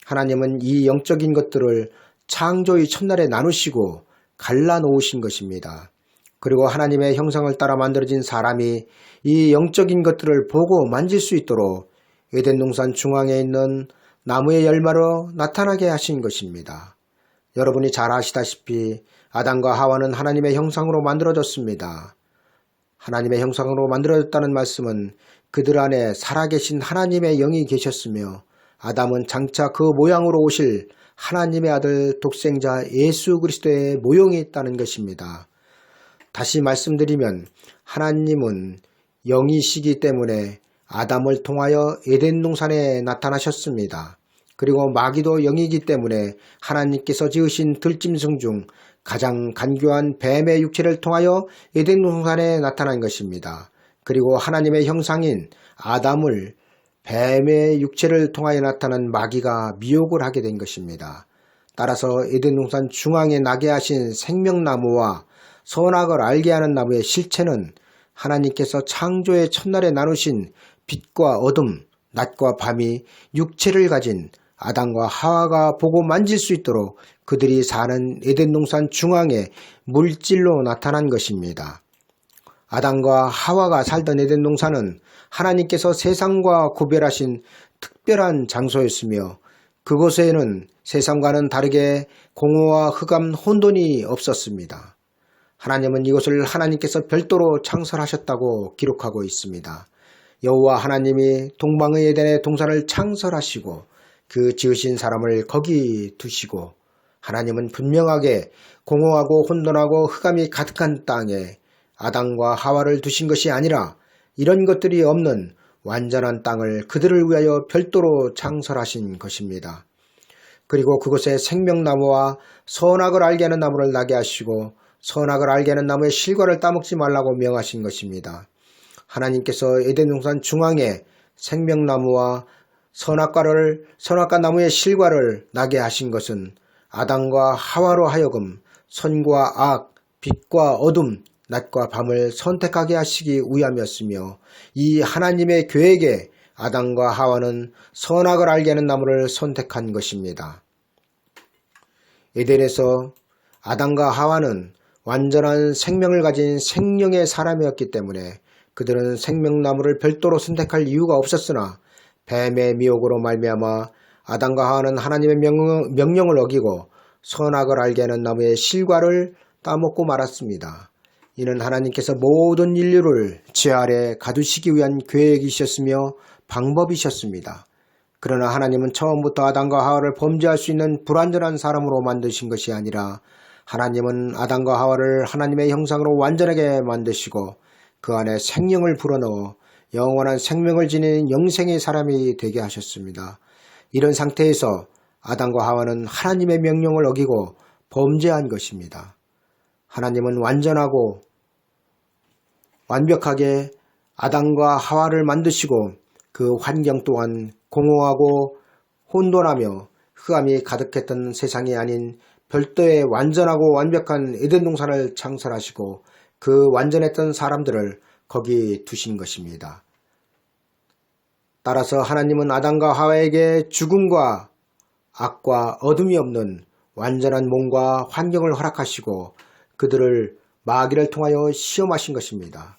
하나님은 이 영적인 것들을 창조의 첫날에 나누시고 갈라놓으신 것입니다. 그리고 하나님의 형상을 따라 만들어진 사람이 이 영적인 것들을 보고 만질 수 있도록 에덴 동산 중앙에 있는 나무의 열매로 나타나게 하신 것입니다. 여러분이 잘 아시다시피 아담과 하와는 하나님의 형상으로 만들어졌습니다. 하나님의 형상으로 만들어졌다는 말씀은 그들 안에 살아계신 하나님의 영이 계셨으며 아담은 장차 그 모양으로 오실 하나님의 아들 독생자 예수 그리스도의 모형이 있다는 것입니다. 다시 말씀드리면 하나님은 영이시기 때문에 아담을 통하여 에덴 동산에 나타나셨습니다. 그리고 마귀도 영이기 때문에 하나님께서 지으신 들짐승 중 가장 간교한 뱀의 육체를 통하여 에덴 동산에 나타난 것입니다. 그리고 하나님의 형상인 아담을 뱀의 육체를 통하여 나타난 마귀가 미혹을 하게 된 것입니다. 따라서 에덴 동산 중앙에 나게 하신 생명나무와 선악을 알게 하는 나무의 실체는 하나님께서 창조의 첫날에 나누신 빛과 어둠, 낮과 밤이 육체를 가진 아담과 하와가 보고 만질 수 있도록 그들이 사는 에덴 동산 중앙에 물질로 나타난 것입니다. 아담과 하와가 살던 에덴 동산은 하나님께서 세상과 구별하신 특별한 장소였으며 그곳에는 세상과는 다르게 공허와 흑암 혼돈이 없었습니다. 하나님은 이것을 하나님께서 별도로 창설하셨다고 기록하고 있습니다. 여호와 하나님이 동방의 에덴의 동산을 창설하시고 그 지으신 사람을 거기 두시고 하나님은 분명하게 공허하고 혼돈하고 흑암이 가득한 땅에 아담과 하와를 두신 것이 아니라 이런 것들이 없는 완전한 땅을 그들을 위하여 별도로 창설하신 것입니다. 그리고 그곳에 생명나무와 선악을 알게 하는 나무를 나게 하시고 선악을 알게 하는 나무의 실과를 따먹지 말라고 명하신 것입니다. 하나님께서 에덴 동산 중앙에 생명나무와 선악과 나무의 실과를 나게 하신 것은 아담과 하와로 하여금 선과 악, 빛과 어둠, 낮과 밤을 선택하게 하시기 위함이었으며 이 하나님의 계획에 아담과 하와는 선악을 알게 하는 나무를 선택한 것입니다. 에덴에서 아담과 하와는 완전한 생명을 가진 생명의 사람이었기 때문에 그들은 생명나무를 별도로 선택할 이유가 없었으나 뱀의 미혹으로 말미암아 아담과 하와는 하나님의 명령을 어기고 선악을 알게 하는 나무의 실과를 따먹고 말았습니다. 이는 하나님께서 모든 인류를 죄 아래 가두시기 위한 계획이셨으며 방법이셨습니다. 그러나 하나님은 처음부터 아담과 하와를 범죄할 수 있는 불완전한 사람으로 만드신 것이 아니라 하나님은 아담과 하와를 하나님의 형상으로 완전하게 만드시고 그 안에 생명을 불어넣어 영원한 생명을 지니는 영생의 사람이 되게 하셨습니다. 이런 상태에서 아담과 하와는 하나님의 명령을 어기고 범죄한 것입니다. 하나님은 완전하고 완벽하게 아담과 하와를 만드시고 그 환경 또한 공허하고 혼돈하며 흑암이 가득했던 세상이 아닌 별도의 완전하고 완벽한 에덴 동산을 창설하시고 그 완전했던 사람들을 거기 두신 것입니다. 따라서 하나님은 아담과 하와에게 죽음과 악과 어둠이 없는 완전한 몸과 환경을 허락하시고 그들을 마귀를 통하여 시험하신 것입니다.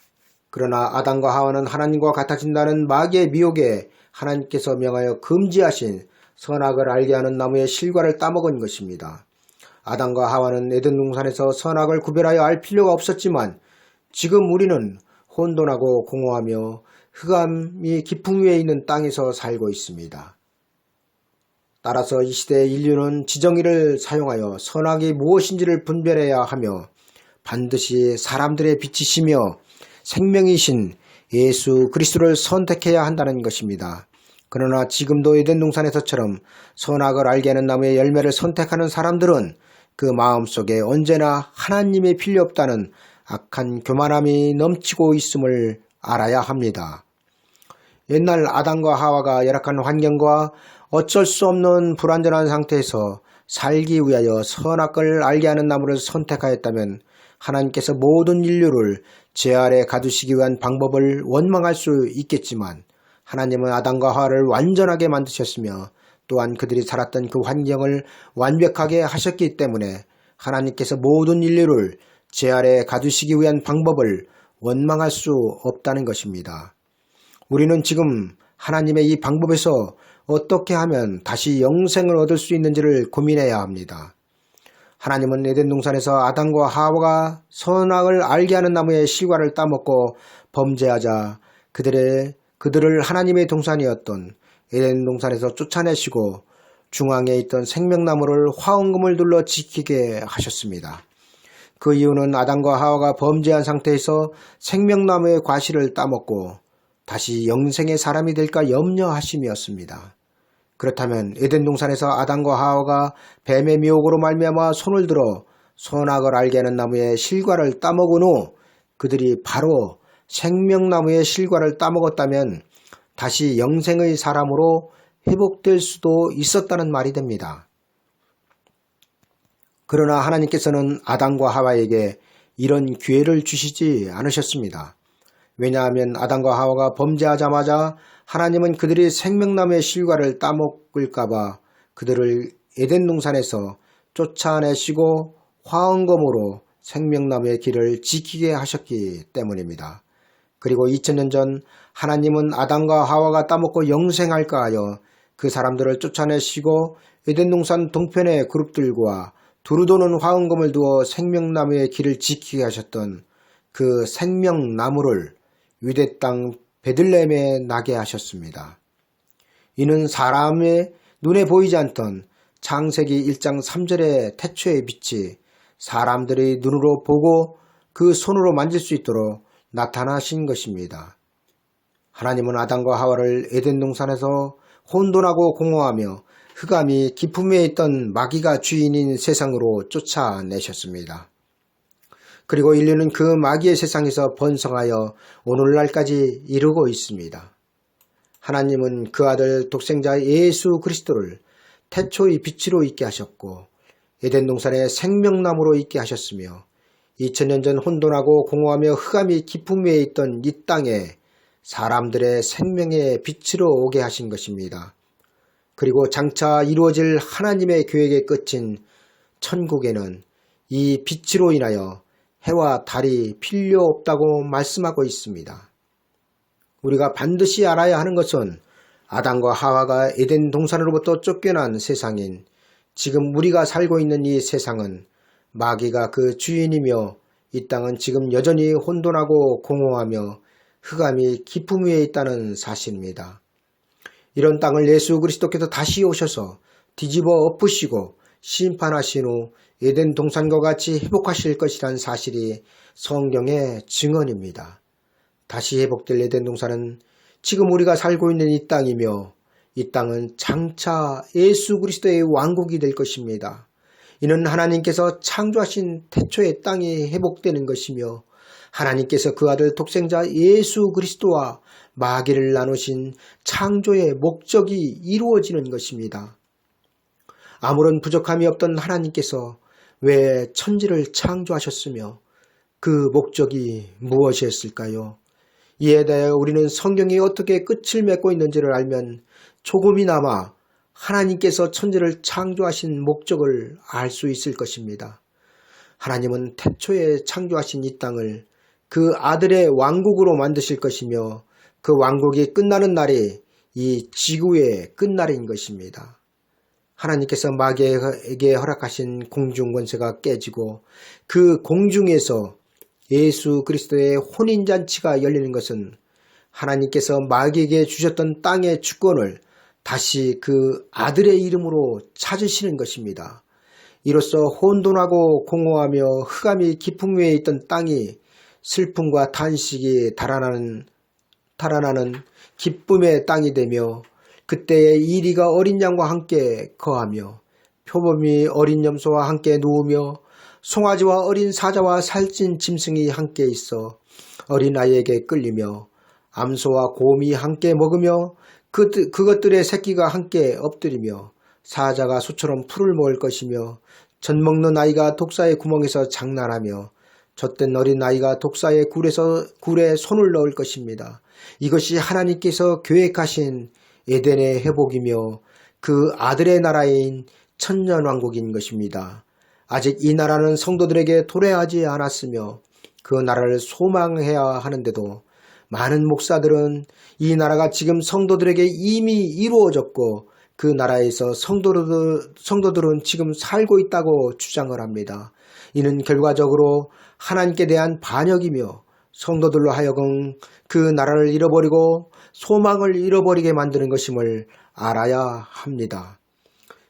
그러나 아담과 하와는 하나님과 같아진다는 마귀의 미혹에 하나님께서 명하여 금지하신 선악을 알게 하는 나무의 실과를 따먹은 것입니다. 아담과 하와는 에덴 동산에서 선악을 구별하여 알 필요가 없었지만 지금 우리는 혼돈하고 공허하며 흑암이 깊음 위에 있는 땅에서 살고 있습니다. 따라서 이 시대의 인류는 지정의를 사용하여 선악이 무엇인지를 분별해야 하며 반드시 사람들의 빛이시며 생명이신 예수 그리스도를 선택해야 한다는 것입니다. 그러나 지금도 에덴 동산에서처럼 선악을 알게 하는 나무의 열매를 선택하는 사람들은 그 마음속에 언제나 하나님의 필요 없다는 악한 교만함이 넘치고 있음을 알아야 합니다. 옛날 아담과 하와가 열악한 환경과 어쩔 수 없는 불완전한 상태에서 살기 위하여 선악을 알게 하는 나무를 선택하였다면 하나님께서 모든 인류를 죄 아래 가두시기 위한 방법을 원망할 수 있겠지만 하나님은 아담과 하와를 완전하게 만드셨으며 또한 그들이 살았던 그 환경을 완벽하게 하셨기 때문에 하나님께서 모든 인류를 죄 아래 가두시기 위한 방법을 원망할 수 없다는 것입니다. 우리는 지금 하나님의 이 방법에서 어떻게 하면 다시 영생을 얻을 수 있는지를 고민해야 합니다. 하나님은 에덴 동산에서 아담과 하와가 선악을 알게 하는 나무의 실과를 따먹고 범죄하자 그들을 하나님의 동산이었던 에덴 동산에서 쫓아내시고 중앙에 있던 생명나무를 화원금을 둘러 지키게 하셨습니다. 그 이유는 아담과 하와가 범죄한 상태에서 생명나무의 과실을 따먹고 다시 영생의 사람이 될까 염려하심이었습니다. 그렇다면 에덴 동산에서 아담과 하와가 뱀의 미혹으로 말미암아 손을 들어 선악을 알게 하는 나무의 실과를 따먹은 후 그들이 바로 생명나무의 실과를 따먹었다면 다시 영생의 사람으로 회복될 수도 있었다는 말이 됩니다. 그러나 하나님께서는 아담과 하와에게 이런 기회를 주시지 않으셨습니다. 왜냐하면 아담과 하와가 범죄하자마자 하나님은 그들이 생명나무의 실과를 따먹을까봐 그들을 에덴 동산에서 쫓아내시고 화원금으로 생명나무의 길을 지키게 하셨기 때문입니다. 그리고 2000년 전 하나님은 아담과 하와가 따먹고 영생할까 하여 그 사람들을 쫓아내시고 에덴 동산 동편의 그룹들과 두루 도는 화원금을 두어 생명나무의 길을 지키게 하셨던 그 생명나무를 유대 땅 베들레헴에 나게 하셨습니다. 이는 사람의 눈에 보이지 않던 창세기 1장 3절의 태초의 빛이 사람들의 눈으로 보고 그 손으로 만질 수 있도록 나타나신 것입니다. 하나님은 아담과 하와를 에덴 동산에서 혼돈하고 공허하며 흑암이 깊음 위에 있던 마귀가 주인인 세상으로 쫓아내셨습니다. 그리고 인류는 그 마귀의 세상에서 번성하여 오늘날까지 이르고 있습니다. 하나님은 그 아들 독생자 예수 그리스도를 태초의 빛으로 있게 하셨고 에덴 동산의 생명나무로 있게 하셨으며 2000년 전 혼돈하고 공허하며 흑암이 깊음 위에 있던 이 땅에 사람들의 생명의 빛으로 오게 하신 것입니다. 그리고 장차 이루어질 하나님의 계획의 끝인 천국에는 이 빛으로 인하여 해와 달이 필요 없다고 말씀하고 있습니다. 우리가 반드시 알아야 하는 것은 아담과 하와가 에덴 동산으로부터 쫓겨난 세상인 지금 우리가 살고 있는 이 세상은 마귀가 그 주인이며 이 땅은 지금 여전히 혼돈하고 공허하며 흑암이 깊음 위에 있다는 사실입니다. 이런 땅을 예수 그리스도께서 다시 오셔서 뒤집어 엎으시고 심판하신 후 에덴 동산과 같이 회복하실 것이라는 사실이 성경의 증언입니다. 다시 회복될 에덴 동산은 지금 우리가 살고 있는 이 땅이며 이 땅은 장차 예수 그리스도의 왕국이 될 것입니다. 이는 하나님께서 창조하신 태초의 땅이 회복되는 것이며 하나님께서 그 아들 독생자 예수 그리스도와 마귀를 나누신 창조의 목적이 이루어지는 것입니다. 아무런 부족함이 없던 하나님께서 왜 천지를 창조하셨으며 그 목적이 무엇이었을까요? 이에 대해 우리는 성경이 어떻게 끝을 맺고 있는지를 알면 조금이나마 하나님께서 천지를 창조하신 목적을 알 수 있을 것입니다. 하나님은 태초에 창조하신 이 땅을 그 아들의 왕국으로 만드실 것이며 그 왕국이 끝나는 날이 이 지구의 끝날인 것입니다. 하나님께서 마귀에게 허락하신 공중 권세가 깨지고 그 공중에서 예수 그리스도의 혼인잔치가 열리는 것은 하나님께서 마귀에게 주셨던 땅의 주권을 다시 그 아들의 이름으로 찾으시는 것입니다. 이로써 혼돈하고 공허하며 흑암이 깊음 위에 있던 땅이 슬픔과 탄식이 달아나는 기쁨의 땅이 되며 그때에 이리가 어린 양과 함께 거하며 표범이 어린 염소와 함께 누우며 송아지와 어린 사자와 살찐 짐승이 함께 있어 어린아이에게 끌리며 암소와 곰이 함께 먹으며 그것들의 새끼가 함께 엎드리며 사자가 소처럼 풀을 먹을 것이며 젖먹는 아이가 독사의 구멍에서 장난하며 젖된 어린아이가 독사의 굴에 손을 넣을 것입니다. 이것이 하나님께서 계획하신 에덴의 회복이며 그 아들의 나라인 천년왕국인 것입니다. 아직 이 나라는 성도들에게 도래하지 않았으며 그 나라를 소망해야 하는데도 많은 목사들은 이 나라가 지금 성도들에게 이미 이루어졌고 그 나라에서 성도들은 지금 살고 있다고 주장을 합니다. 이는 결과적으로 하나님께 대한 반역이며 성도들로 하여금 그 나라를 잃어버리고 소망을 잃어버리게 만드는 것임을 알아야 합니다.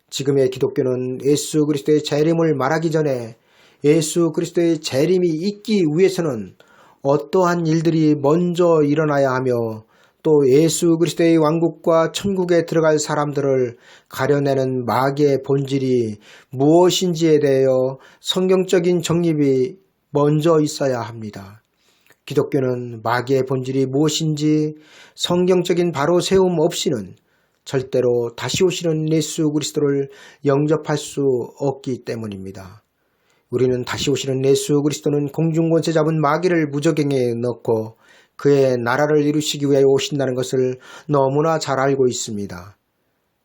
지금의 기독교는 예수 그리스도의 재림을 말하기 전에 예수 그리스도의 재림이 있기 위해서는 어떠한 일들이 먼저 일어나야 하며 또 예수 그리스도의 왕국과 천국에 들어갈 사람들을 가려내는 마귀의 본질이 무엇인지에 대하여 성경적인 정립이 먼저 있어야 합니다. 기독교는 마귀의 본질이 무엇인지 성경적인 바로 세움 없이는 절대로 다시 오시는 예수 그리스도를 영접할 수 없기 때문입니다. 우리는 다시 오시는 예수 그리스도는 공중권세 잡은 마귀를 무저갱에 넣고 그의 나라를 이루시기 위해 오신다는 것을 너무나 잘 알고 있습니다.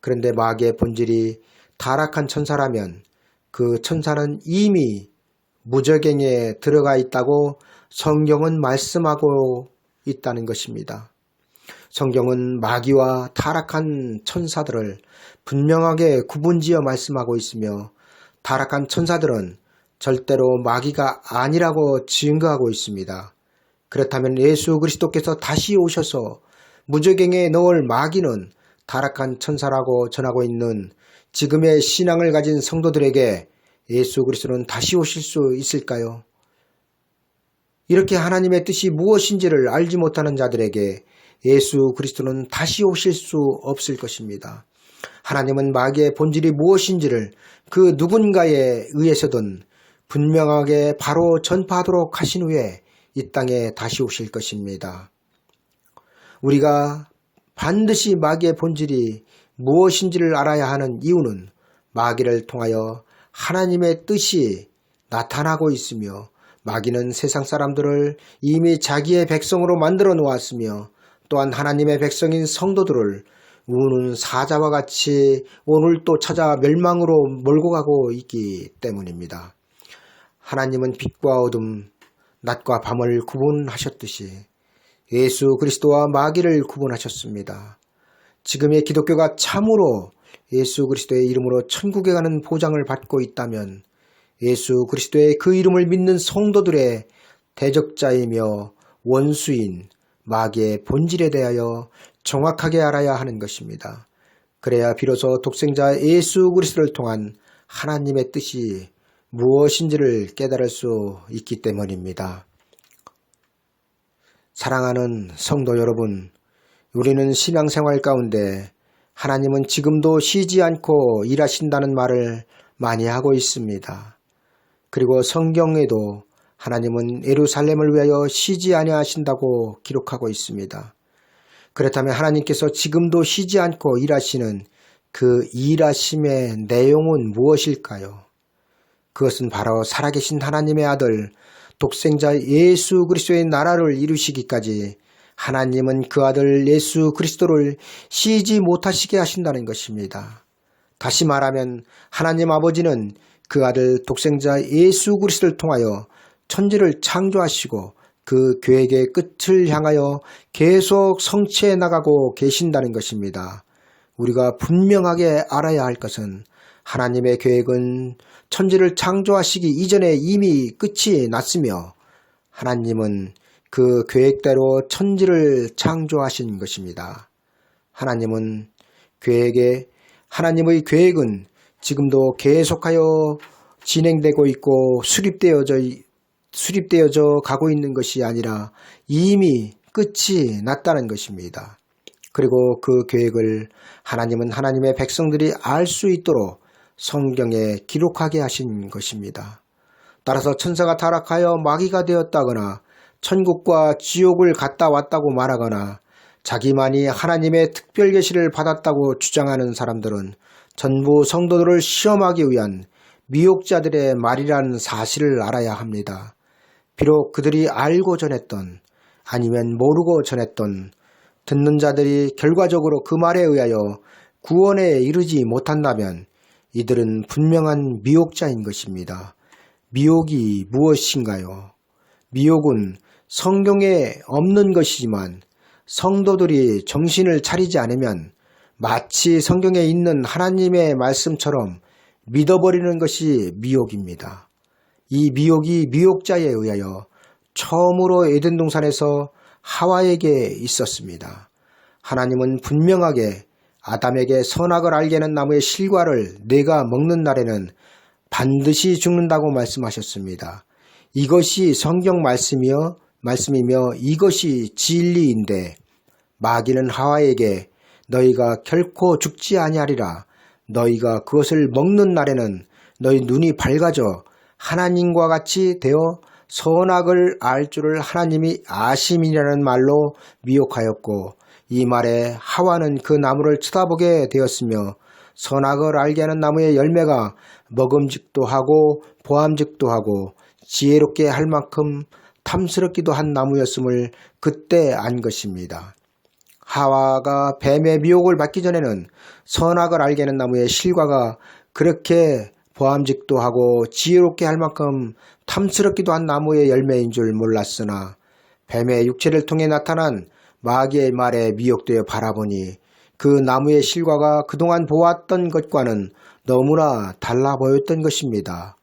그런데 마귀의 본질이 타락한 천사라면 그 천사는 이미 무저갱에 들어가 있다고 성경은 말씀하고 있다는 것입니다. 성경은 마귀와 타락한 천사들을 분명하게 구분지어 말씀하고 있으며 타락한 천사들은 절대로 마귀가 아니라고 증거하고 있습니다. 그렇다면 예수 그리스도께서 다시 오셔서 무저갱에 넣을 마귀는 타락한 천사라고 전하고 있는 지금의 신앙을 가진 성도들에게 예수 그리스도는 다시 오실 수 있을까요? 이렇게 하나님의 뜻이 무엇인지를 알지 못하는 자들에게 예수 그리스도는 다시 오실 수 없을 것입니다. 하나님은 마귀의 본질이 무엇인지를 그 누군가에 의해서든 분명하게 바로 전파하도록 하신 후에 이 땅에 다시 오실 것입니다. 우리가 반드시 마귀의 본질이 무엇인지를 알아야 하는 이유는 마귀를 통하여 하나님의 뜻이 나타나고 있으며 마귀는 세상 사람들을 이미 자기의 백성으로 만들어 놓았으며 또한 하나님의 백성인 성도들을 우는 사자와 같이 오늘도 찾아 멸망으로 몰고 가고 있기 때문입니다. 하나님은 빛과 어둠, 낮과 밤을 구분하셨듯이 예수 그리스도와 마귀를 구분하셨습니다. 지금의 기독교가 참으로 예수 그리스도의 이름으로 천국에 가는 보장을 받고 있다면 예수 그리스도의 그 이름을 믿는 성도들의 대적자이며 원수인 마귀의 본질에 대하여 정확하게 알아야 하는 것입니다. 그래야 비로소 독생자 예수 그리스도를 통한 하나님의 뜻이 무엇인지를 깨달을 수 있기 때문입니다. 사랑하는 성도 여러분, 우리는 신앙생활 가운데 하나님은 지금도 쉬지 않고 일하신다는 말을 많이 하고 있습니다. 그리고 성경에도 하나님은 예루살렘을 위하여 쉬지 아니하신다고 기록하고 있습니다. 그렇다면 하나님께서 지금도 쉬지 않고 일하시는 그 일하심의 내용은 무엇일까요? 그것은 바로 살아계신 하나님의 아들 독생자 예수 그리스도의 나라를 이루시기까지 하나님은 그 아들 예수 그리스도를 쉬지 못하시게 하신다는 것입니다. 다시 말하면 하나님 아버지는 그 아들 독생자 예수 그리스도를 통하여 천지를 창조하시고 그 계획의 끝을 향하여 계속 성취해 나가고 계신다는 것입니다. 우리가 분명하게 알아야 할 것은 하나님의 계획은 천지를 창조하시기 이전에 이미 끝이 났으며 하나님은 그 계획대로 천지를 창조하신 것입니다. 하나님의 계획은 지금도 계속하여 진행되고 있고 수립되어져 가고 있는 것이 아니라 이미 끝이 났다는 것입니다. 그리고 그 계획을 하나님은 하나님의 백성들이 알 수 있도록 성경에 기록하게 하신 것입니다. 따라서 천사가 타락하여 마귀가 되었다거나 천국과 지옥을 갔다 왔다고 말하거나 자기만이 하나님의 특별 계시를 받았다고 주장하는 사람들은 전부 성도들을 시험하기 위한 미혹자들의 말이라는 사실을 알아야 합니다. 비록 그들이 알고 전했던 아니면 모르고 전했던 듣는 자들이 결과적으로 그 말에 의하여 구원에 이르지 못한다면 이들은 분명한 미혹자인 것입니다. 미혹이 무엇인가요? 미혹은 성경에 없는 것이지만 성도들이 정신을 차리지 않으면 마치 성경에 있는 하나님의 말씀처럼 믿어버리는 것이 미혹입니다. 이 미혹이 미혹자에 의하여 처음으로 에덴 동산에서 하와에게 있었습니다. 하나님은 분명하게 아담에게 선악을 알게 하는 나무의 실과를 네가 먹는 날에는 반드시 죽는다고 말씀하셨습니다. 이것이 성경 말씀이며 이것이 진리인데 마귀는 하와에게 너희가 결코 죽지 아니하리라. 너희가 그것을 먹는 날에는 너희 눈이 밝아져 하나님과 같이 되어 선악을 알 줄을 하나님이 아심이라는 말로 미혹하였고 이 말에 하와는 그 나무를 쳐다보게 되었으며 선악을 알게 하는 나무의 열매가 먹음직도 하고 보암직도 하고 지혜롭게 할 만큼 탐스럽기도 한 나무였음을 그때 안 것입니다. 하와가 뱀의 미혹을 받기 전에는 선악을 알게 하는 나무의 실과가 그렇게 보암직도 하고 지혜롭게 할 만큼 탐스럽기도 한 나무의 열매인 줄 몰랐으나 뱀의 육체를 통해 나타난 마귀의 말에 미혹되어 바라보니 그 나무의 실과가 그동안 보았던 것과는 너무나 달라 보였던 것입니다.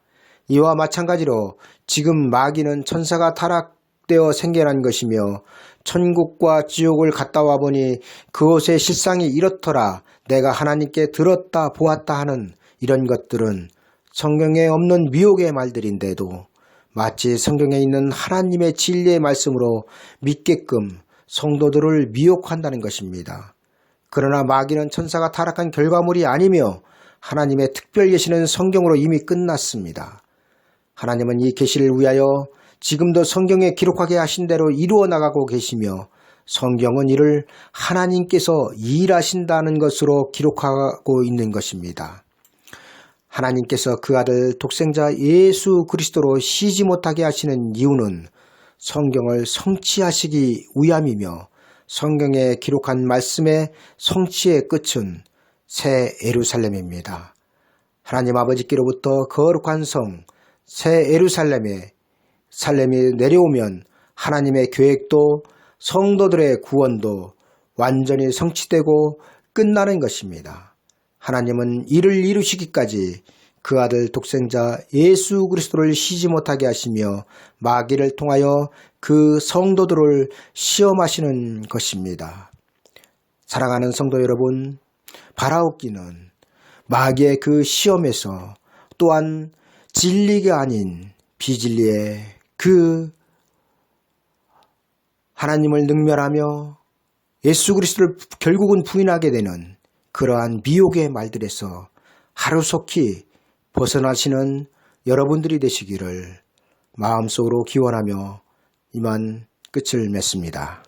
이와 마찬가지로 지금 마귀는 천사가 타락되어 생겨난 것이며 천국과 지옥을 갔다 와보니 그곳의 실상이 이렇더라. 내가 하나님께 들었다 보았다 하는 이런 것들은 성경에 없는 미혹의 말들인데도 마치 성경에 있는 하나님의 진리의 말씀으로 믿게끔 성도들을 미혹한다는 것입니다. 그러나 마귀는 천사가 타락한 결과물이 아니며 하나님의 특별 계시는 성경으로 이미 끝났습니다. 하나님은 이 계시를 위하여 지금도 성경에 기록하게 하신 대로 이루어 나가고 계시며 성경은 이를 하나님께서 일하신다는 것으로 기록하고 있는 것입니다. 하나님께서 그 아들 독생자 예수 그리스도로 쉬지 못하게 하시는 이유는 성경을 성취하시기 위함이며 성경에 기록한 말씀의 성취의 끝은 새 예루살렘입니다. 하나님 아버지께로부터 거룩한 성, 새 예루살렘이 내려오면 하나님의 계획도 성도들의 구원도 완전히 성취되고 끝나는 것입니다. 하나님은 이를 이루시기까지 그 아들 독생자 예수 그리스도를 쉬지 못하게 하시며 마귀를 통하여 그 성도들을 시험하시는 것입니다. 사랑하는 성도 여러분, 바라옵기는 마귀의 그 시험에서 또한 진리가 아닌 비진리의 그 하나님을 능멸하며 예수 그리스도를 결국은 부인하게 되는 그러한 미혹의 말들에서 하루속히 벗어나시는 여러분들이 되시기를 마음속으로 기원하며 이만 끝을 맺습니다.